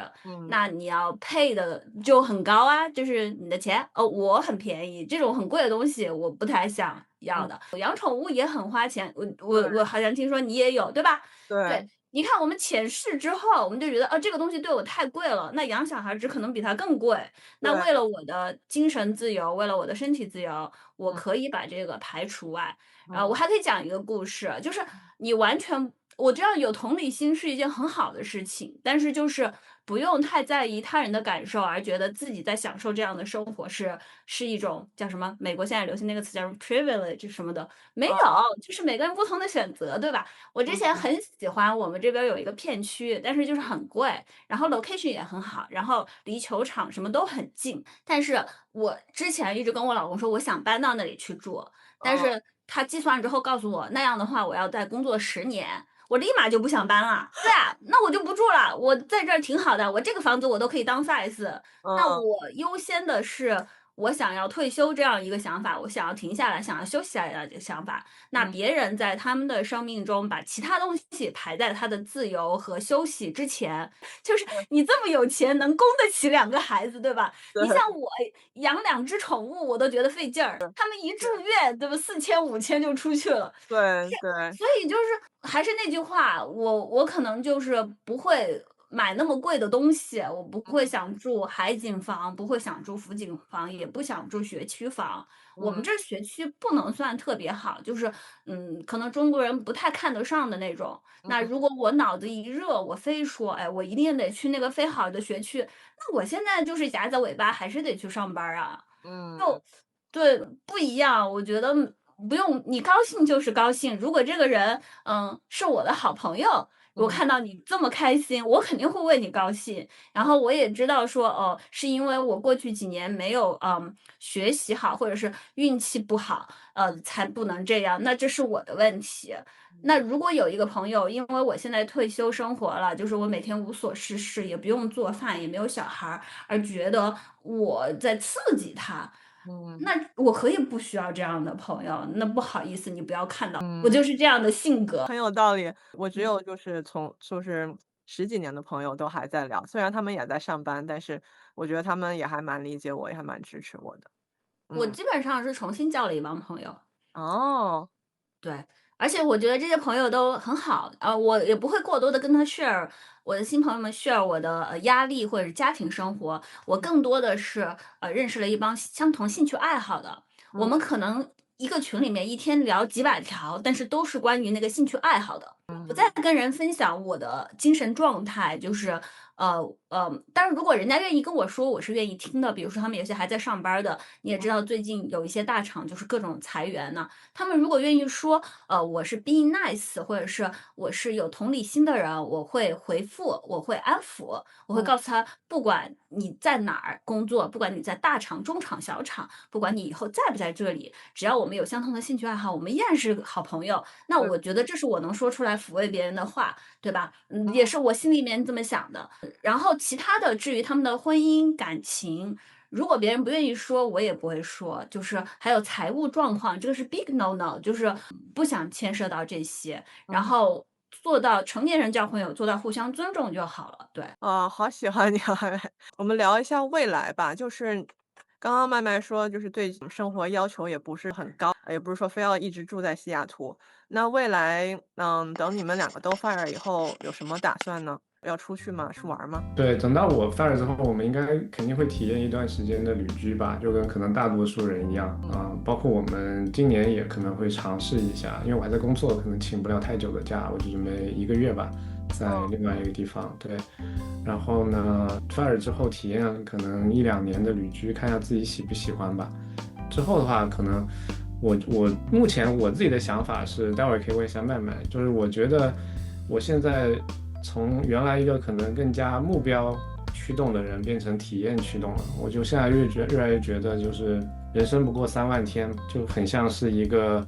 那你要配的就很高啊，就是你的钱。我很便宜，这种很贵的东西我不太想要的。养宠物也很花钱，我好像听说你也有，对吧？对，你看我们潜释之后，我们就觉得，这个东西对我太贵了，那养小孩只可能比它更贵。那为了我的精神自由，为了我的身体自由，我可以把这个排除外。我还可以讲一个故事，就是你完全我知道有同理心是一件很好的事情，但是就是不用太在意他人的感受，而觉得自己在享受这样的生活是一种叫什么？美国现在流行那个词叫 privilege 什么的，没有，就是每个人不同的选择，对吧？我之前很喜欢我们这边有一个片区，但是就是很贵，然后 location 也很好，然后离球场什么都很近，但是我之前一直跟我老公说，我想搬到那里去住，但是他计算之后告诉我，那样的话我要再工作10年。我立马就不想搬了，对啊，那我就不住了，我在这儿挺好的，我这个房子我都可以当 size，那我优先的是我想要退休这样一个想法，我想要停下来，想要休息下来的想法。那别人在他们的生命中把其他东西排在他的自由和休息之前，就是你这么有钱，能供得起2个孩子，对吧？你像我养2只宠物，我都觉得费劲儿，他们一住院，对吧，4000、5000就出去了。对，所以就是还是那句话，我可能就是不会买那么贵的东西，我不会想住海景房，不会想住福景房，也不想住学区房。我们这学区不能算特别好，就是可能中国人不太看得上的那种。那如果我脑子一热，我非说，哎，我一定得去那个非好的学区，那我现在就是夹着尾巴还是得去上班啊。就对，不一样。我觉得不用你高兴就是高兴。如果这个人，是我的好朋友，我看到你这么开心，我肯定会为你高兴。然后我也知道说，是因为我过去几年没有学习好，或者是运气不好，才不能这样。那这是我的问题。那如果有一个朋友，因为我现在退休生活了，就是我每天无所事事，也不用做饭，也没有小孩儿，而觉得我在刺激他。那我可以不需要这样的朋友，那不好意思，你不要看到，我就是这样的性格。很有道理。我只有就是十几年的朋友都还在聊，虽然他们也在上班，但是我觉得他们也还蛮理解我，也还蛮支持我的。我基本上是重新交了一帮朋友。哦，对，而且我觉得这些朋友都很好，我也不会过多的跟他 share 我的新朋友们 share 我的压力或者是家庭生活，我更多的是认识了一帮相同兴趣爱好的，我们可能一个群里面一天聊几百条，但是都是关于那个兴趣爱好的。不再跟人分享我的精神状态，就是但是如果人家愿意跟我说，我是愿意听的。比如说他们有些还在上班的，你也知道最近有一些大厂就是各种裁员呢，他们如果愿意说，我是 being nice，或者是我是有同理心的人，我会回复，我会安抚，我会告诉他，不管你在哪儿工作，不管你在大厂、中厂、小厂，不管你以后在不在这里，只要我们有相同的兴趣爱好，我们依然是好朋友。那我觉得这是我能说出来抚慰别人的话，对吧？也是我心里面这么想的。然后其他的，至于他们的婚姻感情，如果别人不愿意说，我也不会说。就是还有财务状况，这个是 big no no，就是不想牵涉到这些。然后做到成年人交朋友做到互相尊重就好了。对，好喜欢你啊，麦麦。我们聊一下未来吧，就是刚刚麦麦说，就是对生活要求也不是很高，也不是说非要一直住在西雅图。那未来，等你们两个都 fire 以后，有什么打算呢？要出去吗？去玩吗？对，等到我 fire 之后，我们应该肯定会体验一段时间的旅居吧，就跟可能大多数人一样啊，包括我们今年也可能会尝试一下，因为我还在工作，可能请不了太久的假，我就准备1个月吧，在另外一个地方。对，然后呢，fire 之后体验可能1、2年的旅居，看一下自己喜不喜欢吧。之后的话，可能我目前我自己的想法是，待会儿可以问一下麦麦，就是我觉得我现在从原来一个可能更加目标驱动的人变成体验驱动了，我就现在越来越觉得，就是人生不过3万天，就很像是一个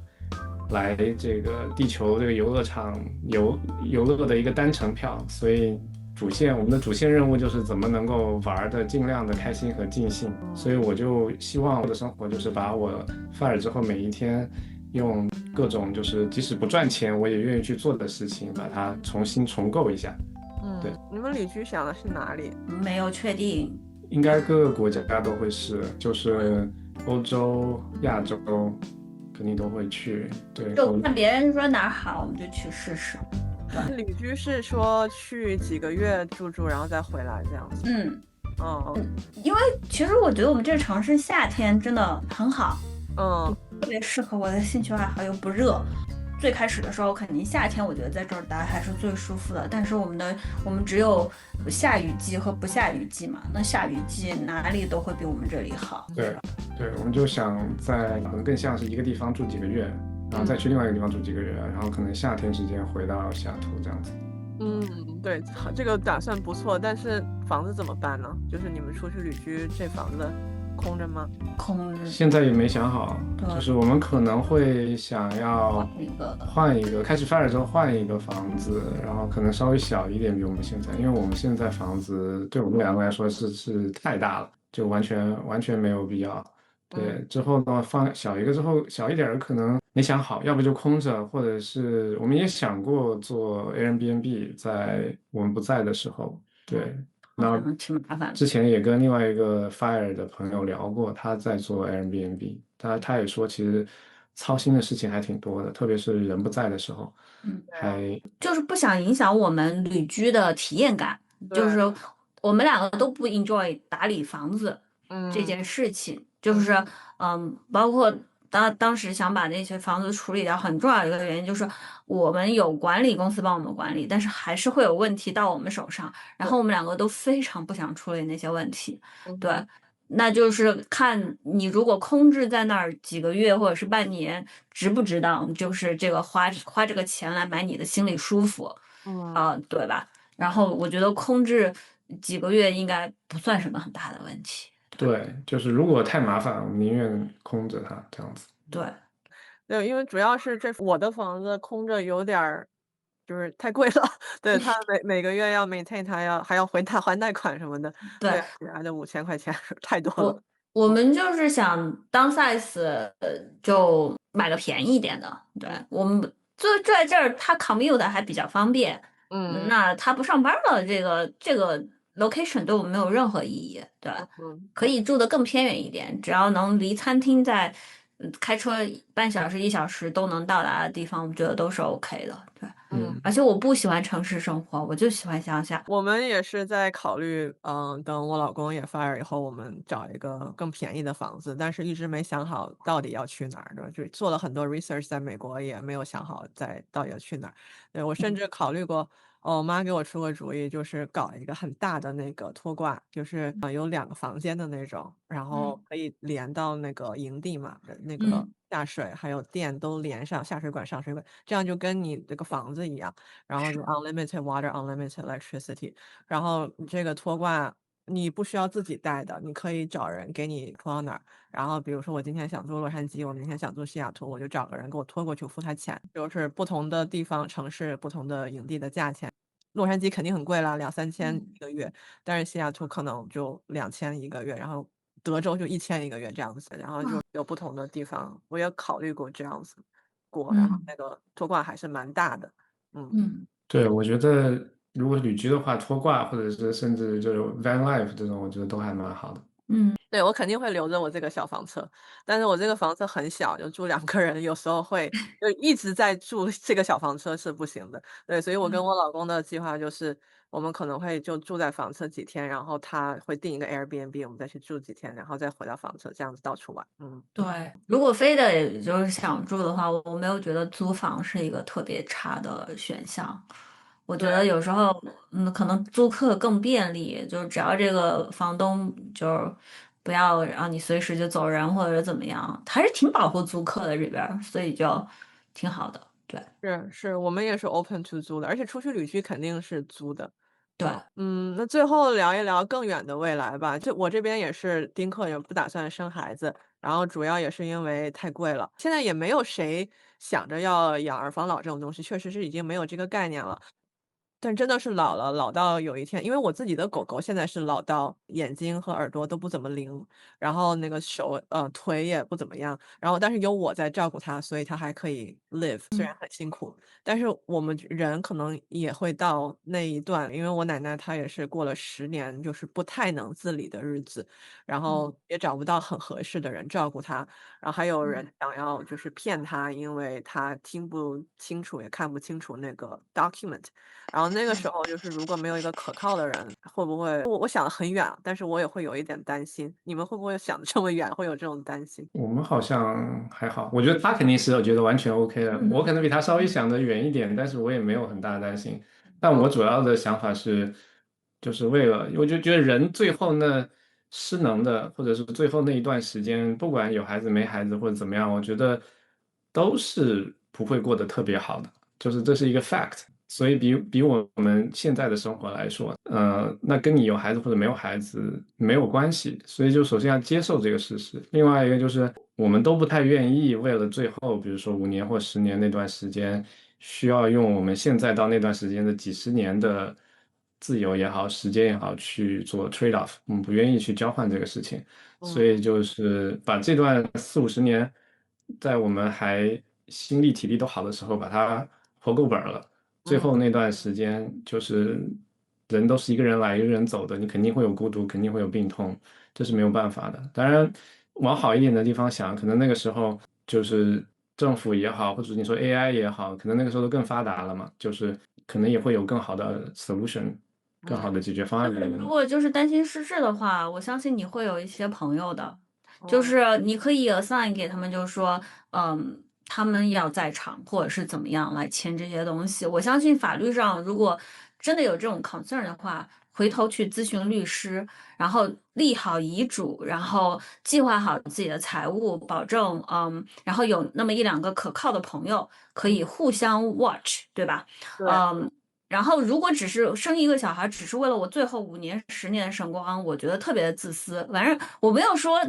来这个地球这个游乐场游乐的一个单程票，所以我们的主线任务就是怎么能够玩的尽量的开心和尽兴，所以我就希望我的生活就是把我 fire 之后每一天用各种就是即使不赚钱我也愿意去做的事情，把它重新重构一下。对，你们旅居想的是哪里？没有确定，应该各个国家都会是，就是欧洲、亚洲肯定都会去。对，就看别人说哪儿好，我们就去试试。旅居是说去几个月住，然后再回来这样子。因为其实我觉得我们这个城市夏天真的很好，特别适合我的兴趣爱好，又不热。最开始的时候，肯定夏天我觉得在这儿待还是最舒服的。但是我们只有下雨季和不下雨季嘛，那下雨季哪里都会比我们这里好。对，我们就想在可能更像是一个地方住几个月，然后再去另外一个地方住几个月，然后可能夏天之间回到西雅图这样子。对，这个打算不错，但是房子怎么办呢？就是你们出去旅居，这房子空着吗？空着。现在也没想好，就是我们可能会想要换一个，开始 fire 之后换一个房子，然后可能稍微小一点比我们现在，因为我们现在房子对我们两个来说是太大了，就完全没有必要。对，之后呢放小一个之后小一点儿可能没想好，要不就空着，或者是我们也想过做 Airbnb，在我们不在的时候。对，那挺麻烦的。之前也跟另外一个 fire 的朋友聊过，他在做 Airbnb，他也说其实操心的事情还挺多的，特别是人不在的时候，就是不想影响我们旅居的体验感，就是我们两个都不 enjoy 打理房子这件事情，就是包括当时想把那些房子处理掉，很重要的一个原因就是我们有管理公司帮我们管理，但是还是会有问题到我们手上，然后我们两个都非常不想处理那些问题。对，那就是看你如果空置在那儿几个月或者是半年，值不值当，就是这个花这个钱来买你的心理舒服，对吧？然后我觉得空置几个月应该不算什么很大的问题。对，就是如果太麻烦，我们宁愿空着它这样子。对，因为主要是我的房子空着有点儿，就是太贵了。对，他每个月要 maintain，他还要还贷款什么的。对，还得5000块钱，太多了。我们就是想当 size，就买个便宜一点的。对，我们就在这儿，他 commute 还比较方便。那他不上班了，这个 location 对我们没有任何意义。对，可以住得更偏远一点，只要能离餐厅在开车半小时1小时都能到达的地方，我觉得都是 OK 的。对，而且我不喜欢城市生活，我就喜欢乡下。我们也是在考虑，等我老公也 fire 以后，我们找一个更便宜的房子，但是一直没想好到底要去哪儿的，就做了很多 research，在美国也没有想好到底要去哪儿。对，我甚至考虑过。我妈给我出个主意，就是搞一个很大的那个拖挂，就是有2个房间的那种，然后可以连到那个营地嘛，那个下水还有电都连上，下水管、上水管，这样就跟你这个房子一样，然后就 unlimited water、unlimited electricity，然后你这个拖挂你不需要自己带的，你可以找人给你拖到哪儿。然后比如说我今天想住洛杉矶，我明天想住西雅图，我就找个人给我拖过去，付他钱。就是不同的地方城市不同的营地的价钱，洛杉矶肯定很贵了，2、3千一个月，但是西雅图可能就2000一个月，然后德州就1000一个月这样子，然后就有不同的地方，我也考虑过这样子过，然后那个拖挂还是蛮大的。对，我觉得如果旅居的话，拖挂或者是甚至就是 van life 这种，我觉得都还蛮好的。对，我肯定会留着我这个小房车，但是我这个房车很小，就住2个人，有时候会就一直在住这个小房车是不行的。对，所以我跟我老公的计划就是，我们可能会就住在房车几天，然后他会订一个 Airbnb，我们再去住几天，然后再回到房车，这样子到处玩。对，如果非得就是想住的话，我没有觉得租房是一个特别差的选项。我觉得对。有时候，可能租客更便利，就是只要这个房东就是不要让你随时就走人或者怎么样，还是挺保护租客的这边儿，所以就挺好的。对是，我们也是 open to 租的，而且出去旅居肯定是租的。对，那最后聊一聊更远的未来吧。就我这边也是丁克，也不打算生孩子，然后主要也是因为太贵了。现在也没有谁想着要养儿防老这种东西，确实是已经没有这个概念了。但真的是老了，老到有一天，因为我自己的狗狗现在是老到眼睛和耳朵都不怎么灵，然后那个手腿也不怎么样，然后但是有我在照顾它，所以它还可以 live，虽然很辛苦。但是我们人可能也会到那一段，因为我奶奶她也是过了10年，就是不太能自理的日子，然后也找不到很合适的人照顾她，然后还有人想要就是骗她，因为她听不清楚也看不清楚那个 document，然后那个时候就是如果没有一个可靠的人，会不会我想的很远，但是我也会有一点担心，你们会不会想的这么远，会有这种担心？我们好像还好，我觉得他肯定是我觉得完全 OK 的。我可能比他稍微想的远一点，但是我也没有很大的担心。但我主要的想法是，就是为了，我就觉得人最后那失能的，或者是最后那一段时间，不管有孩子没孩子或者怎么样，我觉得都是不会过得特别好的，就是这是一个 fact。所以比我们现在的生活来说，那跟你有孩子或者没有孩子没有关系，所以就首先要接受这个事实。另外一个就是我们都不太愿意为了最后，比如说5年或10年那段时间，需要用我们现在到那段时间的几十年的自由也好，时间也好去做 trade off，我们不愿意去交换这个事情，所嗯以就是把这段40-50年，在我们还心力体力都好的时候，把它活够本了。最嗯后那段时间，就是人都是一个人来一个人走的，你肯定会有孤独，肯定会有病痛，这是没有办法的。当然，往好一点的地方想，可能那个时候就是政府也好，或者你说 AI 也好，可能那个时候都更发达了嘛，就是可能也会有更好的 solution，更好的解决方案给你们。如果就是担心失智的话，我相信你会有一些朋友的，就嗯是你可以 assign 给他们，就是说，他们要在场或者是怎么样来签这些东西。我相信法律上如果真的有这种 concern 的话，回头去咨询律师，然后立好遗嘱，然后计划好自己的财务，保证，然后有那么1-2个可靠的朋友可以互相 watch，对吧？对。嗯。然后，如果只是生一个小孩，只是为了我最后5年、10年的时光，我觉得特别的自私。反正我没有说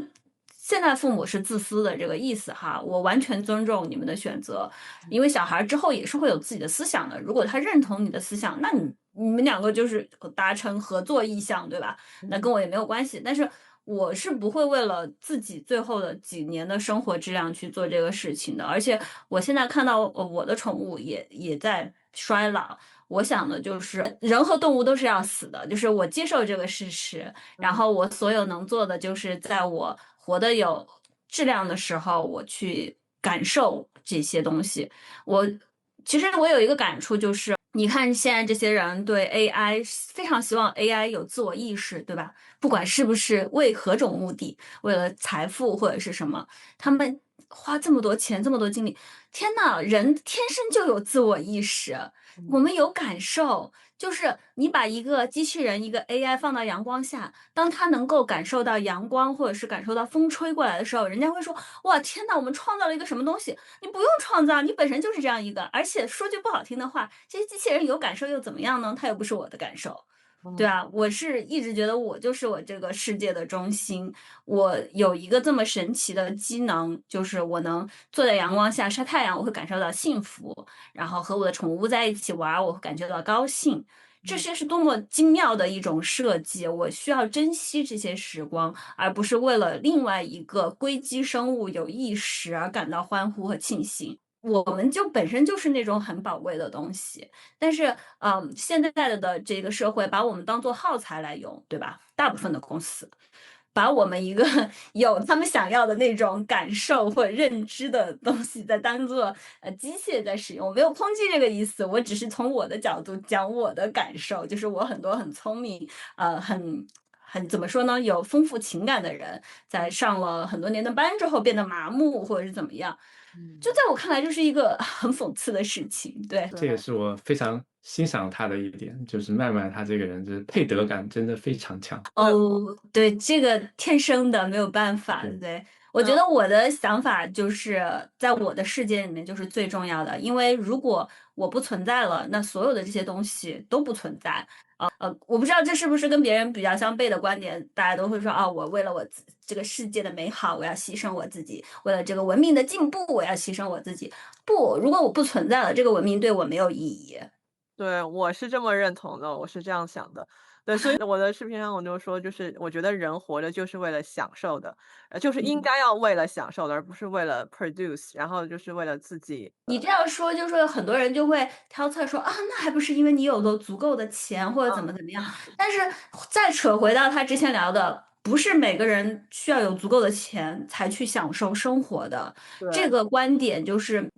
现在父母是自私的这个意思哈，我完全尊重你们的选择，因为小孩之后也是会有自己的思想的。如果他认同你的思想，那你们2个就是达成合作意向，对吧？那跟我也没有关系。但是我是不会为了自己最后的几年的生活质量去做这个事情的。而且我现在看到我的宠物也在衰老。我想的就是人和动物都是要死的，就是我接受这个事实，然后我所有能做的就是在我活得有质量的时候，我去感受这些东西。其实我有一个感触就是。你看，现在这些人对 AI 非常希望 AI 有自我意识，对吧？不管是不是为何种目的，为了财富或者是什么，他们花这么多钱、这么多精力，天呐，人天生就有自我意识，我们有感受。就是你把一个机器人、一个 AI 放到阳光下，当它能够感受到阳光，或者是感受到风吹过来的时候，人家会说：“哇，天呐，我们创造了一个什么东西？”你不用创造，你本身就是这样一个。而且说句不好听的话，这些机器人有感受又怎么样呢？它又不是我的感受。对啊，我是一直觉得我就是我这个世界的中心。我有一个这么神奇的机能，就是我能坐在阳光下晒太阳，我会感受到幸福；然后和我的宠物在一起玩，我会感觉到高兴。这些是多么精妙的一种设计，我需要珍惜这些时光，而不是为了另外一个硅基生物有意识而感到欢呼和庆幸。我们就本身就是那种很宝贵的东西，但是，现在的这个社会把我们当做耗材来用，对吧？大部分的公司把我们一个有他们想要的那种感受或者认知的东西，在当做机械在使用。我没有抨击这个意思，我只是从我的角度讲我的感受，就是我很多很聪明，很怎么说呢？有丰富情感的人，在上了很多年的班之后变得麻木，或者是怎么样，就在我看来，就是一个很讽刺的事情。对，这也是我非常欣赏他的一点，就是麦麦他这个人就是配得感真的非常强。哦，对，这个天生的没有办法。对，我觉得我的想法就是在我的世界里面就是最重要的，因为如果我不存在了，那所有的这些东西都不存在。我不知道这是不是跟别人比较相悖的观点，大家都会说啊，我为了这个世界的美好，我要牺牲我自己；为了这个文明的进步，我要牺牲我自己。不，如果我不存在了，这个文明对我没有意义。对，我是这么认同的，我是这样想的。对，所以我的视频上我就说，就是我觉得人活着就是为了享受的，就是应该要为了享受的，而不是为了 produce，然后就是为了自己。你这样说，就是说很多人就会挑刺儿说啊，那还不是因为你有了足够的钱或者怎么样？但是再扯回到他之前聊的，不是每个人需要有足够的钱才去享受生活的。这对，个观点是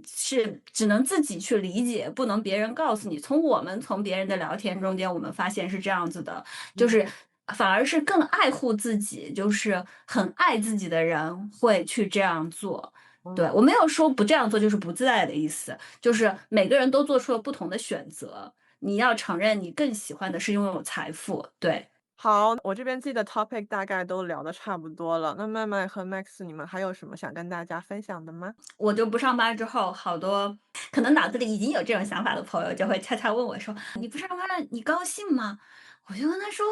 只能自己去理解，不能别人告诉你。从别人的聊天中间，我们发现是这样子的，就是反而是更爱护自己，就是很爱自己的人会去这样做。对，我没有说不这样做就是不自爱的意思，就是每个人都做出了不同的选择。你要承认你更喜欢的是拥有财富。对，好，我这边记得 topic 大概都聊得差不多了。那麦麦和 Max，你们还有什么想跟大家分享的吗？我就不上班之后，好多可能脑子里已经有这种想法的朋友就会悄悄问我说：“你不上班了，你高兴吗？”我就跟他说：“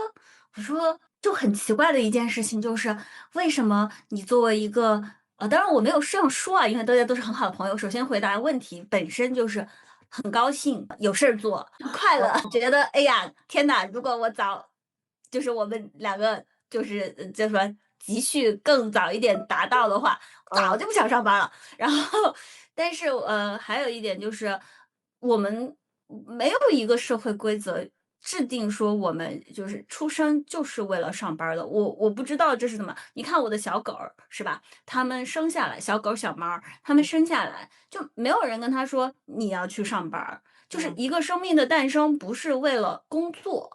我说就很奇怪的一件事情，就是为什么你作为一个当然我没有这样说啊，因为大家都是很好的朋友。首先回答问题本身就是很高兴，有事儿做，快乐，觉得哎呀天呐，如果我就是我们两个就说积蓄更早一点达到的话，早就不想上班了。然后，但是还有一点就是，我们没有一个社会规则制定说我们就是出生就是为了上班的。我不知道这是怎么。你看我的小狗儿是吧？他们生下来，小狗小猫儿，他们生下来就没有人跟他说你要去上班儿，就是一个生命的诞生不是为了工作。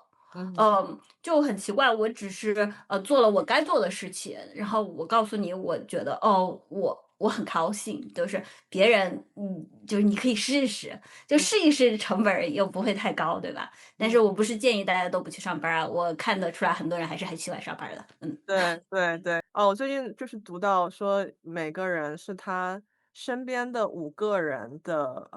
就很奇怪，我只是做了我该做的事情，然后我告诉你，我觉得我很高兴，就是别人就是你可以试试，就试一试，成本儿又不会太高，对吧？但是我不是建议大家都不去上班啊，我看得出来很多人还是很喜欢上班的。对对对，哦，我最近就是读到说，每个人是他身边的5个人的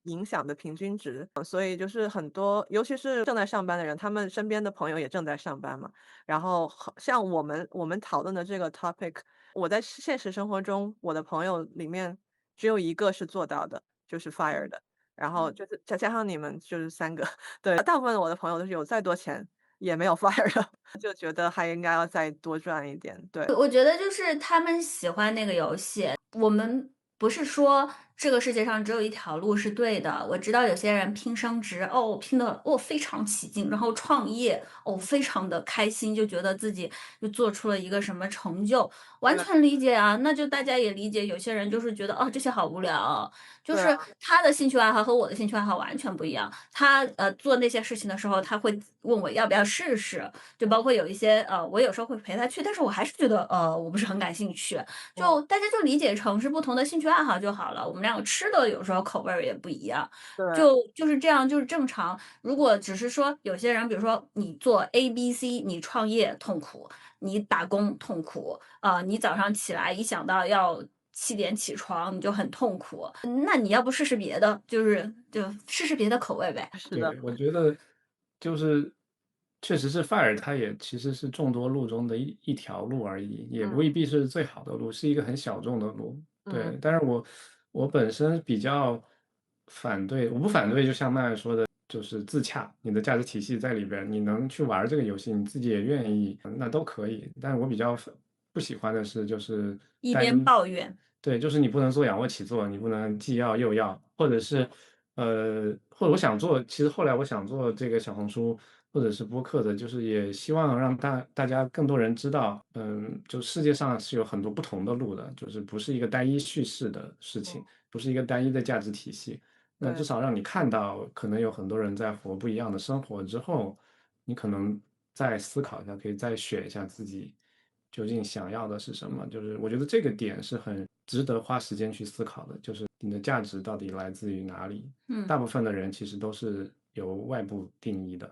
影响的平均值，所以就是很多，尤其是正在上班的人，他们身边的朋友也正在上班嘛。然后像我们讨论的这个 topic，我在现实生活中，我的朋友里面只有一个是做到的，就是 fire 的。然后就是再加上你们就是3个，对，大部分我的朋友都是有再多钱也没有 fire 的。就觉得还应该要再多赚一点，对。我觉得就是他们喜欢那个游戏，我们不是说这个世界上只有一条路是对的。我知道有些人拼升职，拼的非常起劲，然后创业，非常的开心，就觉得自己就做出了一个什么成就，完对，全理解啊。那就大家也理解，有些人就是觉得这些好无聊，就对啊，是他的兴趣爱好和我的兴趣爱好完全不一样。他做那些事情的时候，他会问我要不要试试，就包括有一些我有时候会陪他去，但是我还是觉得我不是很感兴趣。就大家就理解成是不同的兴趣爱好就好了。我们两个吃的有时候口味儿也不一样，对，就是这样，就是正常。如果只是说有些人，比如说你做 ABC，你创业痛苦，你打工痛苦，你早上起来一想到要7点起床，你就很痛苦。那你要不试试别的，就试试别的口味呗。是的，对，我觉得就是确实是 fire，它也其实是众多路中的一条路而已，也未必是最好的路，是一个很小众的路。嗯，对，但是我本身比较反对，我不反对，就像麦麦说的，就是自洽，你的价值体系在里边，你能去玩这个游戏，你自己也愿意，那都可以。但是我比较不喜欢的是，就是一边单抱怨。对，就是你不能做仰卧起坐，你不能既要又要，或者是或者我想做，其实后来我想做这个小红书或者是播客的，就是也希望让大家更多人知道，就世界上是有很多不同的路的，就是不是一个单一叙事的事情，不是一个单一的价值体系。那至少让你看到，可能有很多人在活不一样的生活之后，你可能再思考一下，可以再选一下自己究竟想要的是什么。就是我觉得这个点是很值得花时间去思考的，就是你的价值到底来自于哪里？大部分的人其实都是由外部定义的。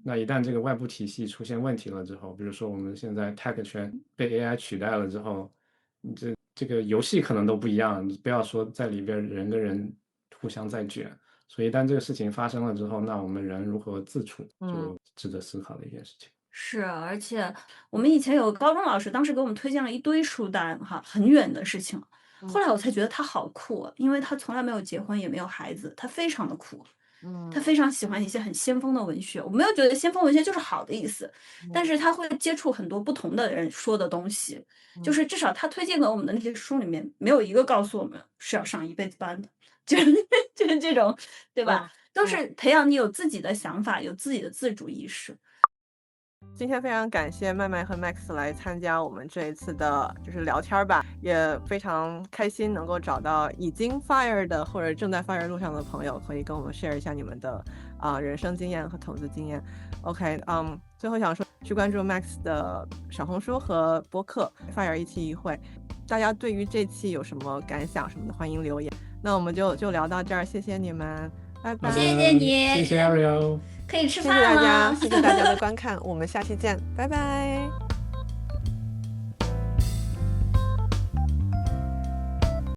那一旦这个外部体系出现问题了之后，比如说我们现在 tech 圈被 AI 取代了之后，这个游戏可能都不一样，不要说在里边人跟人互相在卷。所以一旦这个事情发生了之后，那我们人如何自处，就值得思考的一件事情。是，而且我们以前有个高中老师，当时给我们推荐了一堆书单，哈，很远的事情。后来我才觉得他好酷，因为他从来没有结婚，也没有孩子，他非常的酷。他非常喜欢一些很先锋的文学，我没有觉得先锋文学就是好的意思，但是他会接触很多不同的人说的东西，就是至少他推荐给我们的那些书里面，没有一个告诉我们是要上一辈子班的，就是这种，对吧？都是培养你有自己的想法，有自己的自主意识。今天非常感谢麦麦和 Max 来参加我们这一次的就是聊天吧，也非常开心能够找到已经 fire 的或者正在 fire 路上的朋友，可以跟我们 share 一下你们的人生经验和投资经验。OK，最后想说去关注 Max 的小红书和播客 fire 一期一会，大家对于这期有什么感想什么的欢迎留言。那我们就聊到这儿，谢谢你们，拜拜。谢谢你，谢谢 Ariel。可以吃饭了。谢谢大家，谢谢大家的观看，我们下期见，拜拜。